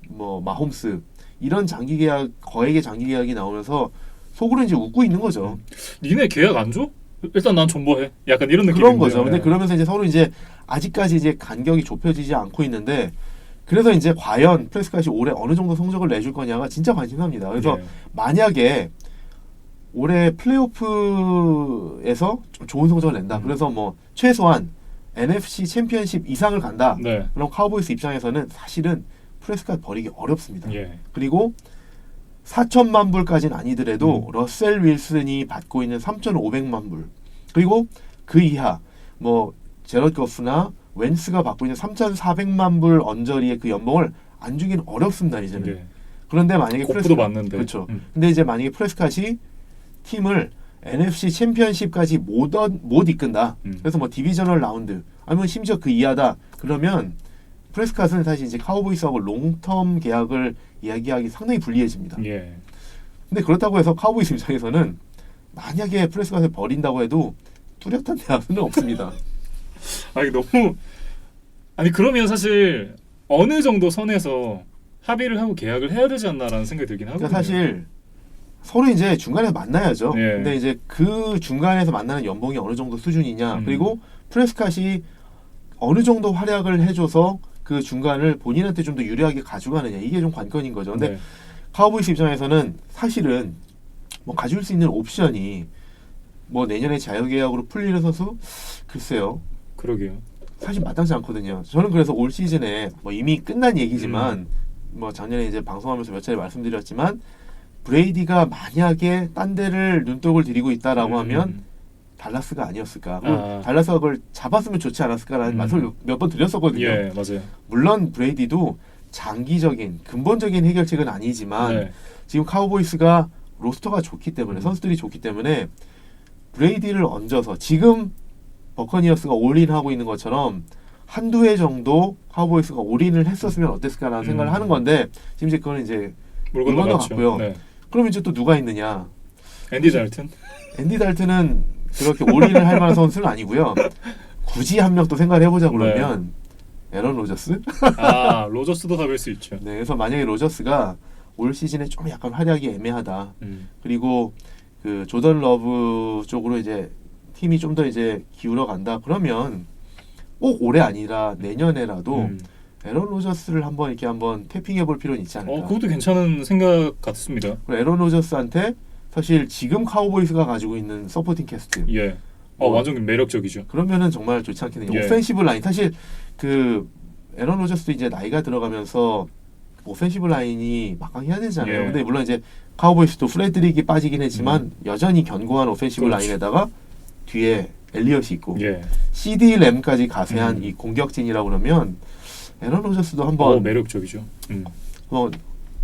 뭐 마홈스 이런 장기 계약 거액의 장기 계약이 나오면서 속으로 이제 웃고 있는 거죠. 니네 계약 안 줘? 일단 난 존버해. 약간 이런 느낌인데. 그런 거죠. 근데 그러면서 이제 서로 이제 아직까지 이제 간격이 좁혀지지 않고 있는데 그래서 이제 과연 프레스캇이 올해 어느 정도 성적을 내줄 거냐가 진짜 관심사입니다. 그래서 예. 만약에 올해 플레이오프에서 좀 좋은 성적을 낸다. 그래서 뭐 최소한 NFC 챔피언십 이상을 간다. 네. 그럼 카우보이스 입장에서는 사실은 프레스캇 버리기 어렵습니다. 예. 그리고 4천만 불까지는 아니더라도 러셀 윌슨이 받고 있는 3,500만 불 그리고 그 이하 뭐 제럿 거프나 웬스가 받고 있는 3,400만 불 언저리의 그 연봉을 안 주기는 어렵습니다 이제는. 예. 그런데 만약에 고프도 맞는데. 그렇죠. 근데 이제 만약에 프레스캇이 팀을 NFC 챔피언십까지 못 이끈다. 그래서 뭐 디비저널 라운드 아니면 심지어 그 이하다. 그러면 프레스캇은 사실 이제 카우보이스하고 롱텀 계약을 이야기하기 상당히 불리해집니다. 예. 근데 그렇다고 해서 카우보이스 입장에서는 만약에 프레스캇을 버린다고 해도 뚜렷한 대안은 없습니다. 아니 너무 아니 그러면 사실 어느 정도 선에서 합의를 하고 계약을 해야 되지 않나라는 생각이 들긴 하거든요. 그러니까 사실 서로 이제 중간에서 만나야죠. 예. 근데 이제 그 중간에서 만나는 연봉이 어느 정도 수준이냐 그리고 프레스캇이 어느 정도 활약을 해줘서 그 중간을 본인한테 좀 더 유리하게 가져가느냐 이게 좀 관건인 거죠. 근데 네. 카우보이스 입장에서는 사실은 뭐 가질 수 있는 옵션이 뭐 내년에 자유계약으로 풀리는 선수 글쎄요. 그러게요. 사실 마땅치 않거든요. 저는 그래서 올 시즌에 뭐 이미 끝난 얘기지만 뭐 작년에 이제 방송하면서 몇 차례 말씀드렸지만 브레이디가 만약에 딴 데를 눈독을 들이고 있다라고 하면 달라스가 아니었을까. 달라스가 그걸 잡았으면 좋지 않았을까라는 말씀을 몇 번 드렸었거든요. 예, 맞아요. 물론 브레이디도 장기적인 근본적인 해결책은 아니지만 네. 지금 카우보이스가 로스터가 좋기 때문에 선수들이 좋기 때문에 브레이디를 얹어서 지금 버커니어스가 올인하고 있는 것처럼 한두 해 정도 카우보이스가 올인을 했었으면 어땠을까라는 생각을 하는 건데 지금 이제 그거는 이제 물 물 건너갔죠. 건너갔고요. 네. 그럼 이제 또 누가 있느냐? 앤디 달튼. 앤디 달튼은 그렇게 올인을 할 만한 선수는 아니고요. 굳이 한 명 또 생각을 해보자 그러면 에런 로저스? 아 로저스도 답일 수 있죠. 네, 그래서 만약에 로저스가 올 시즌에 좀 약간 활약이 애매하다. 그리고 그 조던 러브 쪽으로 이제 팀이 좀 더 이제 기울어 간다. 그러면 꼭 올해 아니라 내년에라도 에런 로저스를 한번 태핑해 볼 필요는 있지 않을까. 그것도 괜찮은 생각 같습니다. 그리고 에런 로저스한테 사실 지금 카우보이스가 가지고 있는 서포팅 캐스트. 예. 완전 매력적이죠. 그러면은 정말 좋지 않겠느냐. 예. 오펜시브 라인 사실 그 에런 로저스도 이제 나이가 들어가면서 오펜시브 라인이 막강해야 되잖아요. 예. 근데 물론 이제 카우보이스도 프레드릭이 빠지긴 했지만 여전히 견고한 오펜시브 그렇죠. 라인에다가 뒤에 엘리엇이 있고 예. CD 램까지 가세한 이 공격진이라고 그러면 에런 로저스도 한번 매력적이죠. 한번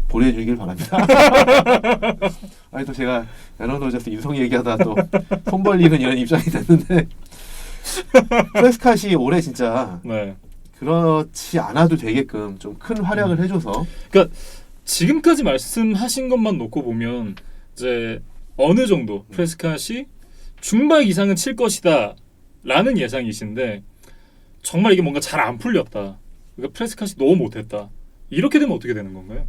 고려해 주길 바랍니다. 아니 또 제가 에런 로저스 인성 얘기하다 또 손 벌리는 이런 입장이 됐는데 프레스캇이 올해 진짜 네. 그렇지 않아도 되게끔 좀 큰 활약을 해줘서 그러니까 지금까지 말씀하신 것만 놓고 보면 이제 어느 정도 프레스캇이 중반 이상은 칠 것이다 라는 예상이신데 정말 이게 뭔가 잘 안 풀렸다. 그러니까 프레스캇이 너무 못했다. 이렇게 되면 어떻게 되는 건가요?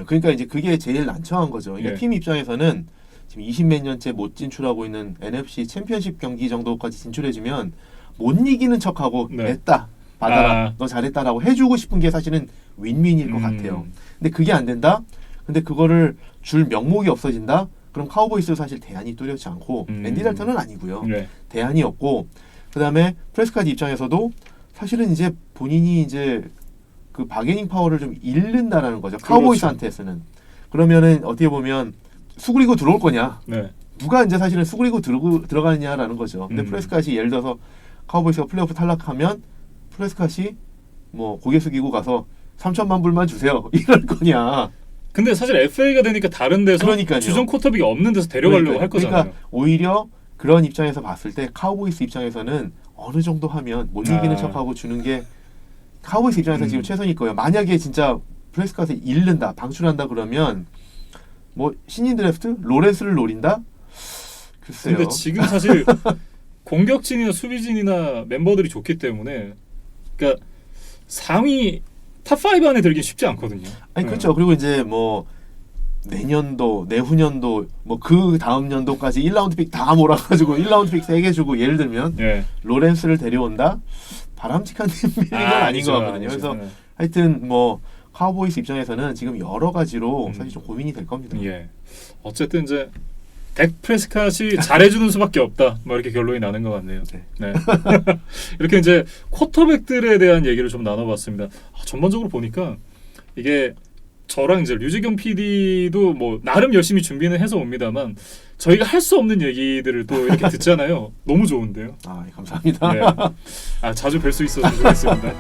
그러니까 이제 그게 제일 난처한 거죠. 그러니까 예. 팀 입장에서는 지금 20몇 년째 못 진출하고 있는 NFC 챔피언십 경기 정도까지 진출해주면 못 이기는 척하고 네. 됐다 받아라 너 잘했다라고 해주고 싶은 게 사실은 윈윈일 것 같아요. 근데 그게 안 된다. 근데 그거를 줄 명목이 없어진다. 그럼 카우보이스 사실 대안이 뚜렷지 않고 앤디 달턴은 아니고요. 네. 대안이 없고 그다음에 프레스캇 입장에서도 사실은 이제 본인이 이제 그 바게닝 파워를 좀 잃는다라는 거죠. 카우보이스한테서는. 그러면은 어떻게 보면 수그리고 들어올 거냐? 네. 누가 이제 사실은 수그리고 들어가느냐라는 거죠. 근데 프레스캇이 예를 들어서 카우보이스가 플레이오프 탈락하면 프레스캇이 뭐 고개 숙이고 가서 3천만 불만 주세요. 이럴 거냐? 근데 사실 FA가 되니까 다른 데서 그러니까요. 주전 쿼터백이 없는 데서 데려가려고 할 거잖아요. 그러니까 오히려 그런 입장에서 봤을 때 카우보이스 입장에서는 어느 정도 하면 못 이기는 척하고 주는 게 카우보이스 입장에서 지금 최선일 거예요. 만약에 진짜 프레스캇을 잃는다, 방출한다 그러면 뭐 신인 드래프트 로렌스를 노린다? 글쎄요. 근데 지금 사실 공격진이나 수비진이나 멤버들이 좋기 때문에 그러니까 상위 탑5 안에 들긴 쉽지 않거든요. 아니 그렇죠. 그리고 이제 뭐 내년도, 내후년도 뭐 그 다음 연도까지 1라운드 픽 다 몰아가지고 1라운드 픽 3개 주고 예를 들면 예. 로렌스를 데려온다? 바람직한 빌딩은 아닌 것 같거든요. 그래서 하여튼 뭐 카우보이스 입장에서는 지금 여러 가지로 사실 좀 고민이 될 겁니다. 예. 어쨌든 이제 덱 프레스캇이 잘해주는 수밖에 없다. 뭐 이렇게 결론이 나는 것 같네요. 네. 이렇게 이제 쿼터백들에 대한 얘기를 좀 나눠봤습니다. 전반적으로 보니까 이게 저랑 이제 류지경 PD도 뭐 나름 열심히 준비는 해서 옵니다만 저희가 할 수 없는 얘기들을 또 이렇게 듣잖아요. 너무 좋은데요. 아, 예, 감사합니다. 네. 자주 뵐 수 있어서 좋겠습니다.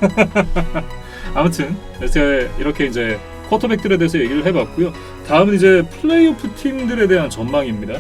아무튼 제가 이렇게 이제 쿼터백들에 대해서 얘기를 해봤고요. 다음은 이제 플레이오프 팀들에 대한 전망입니다.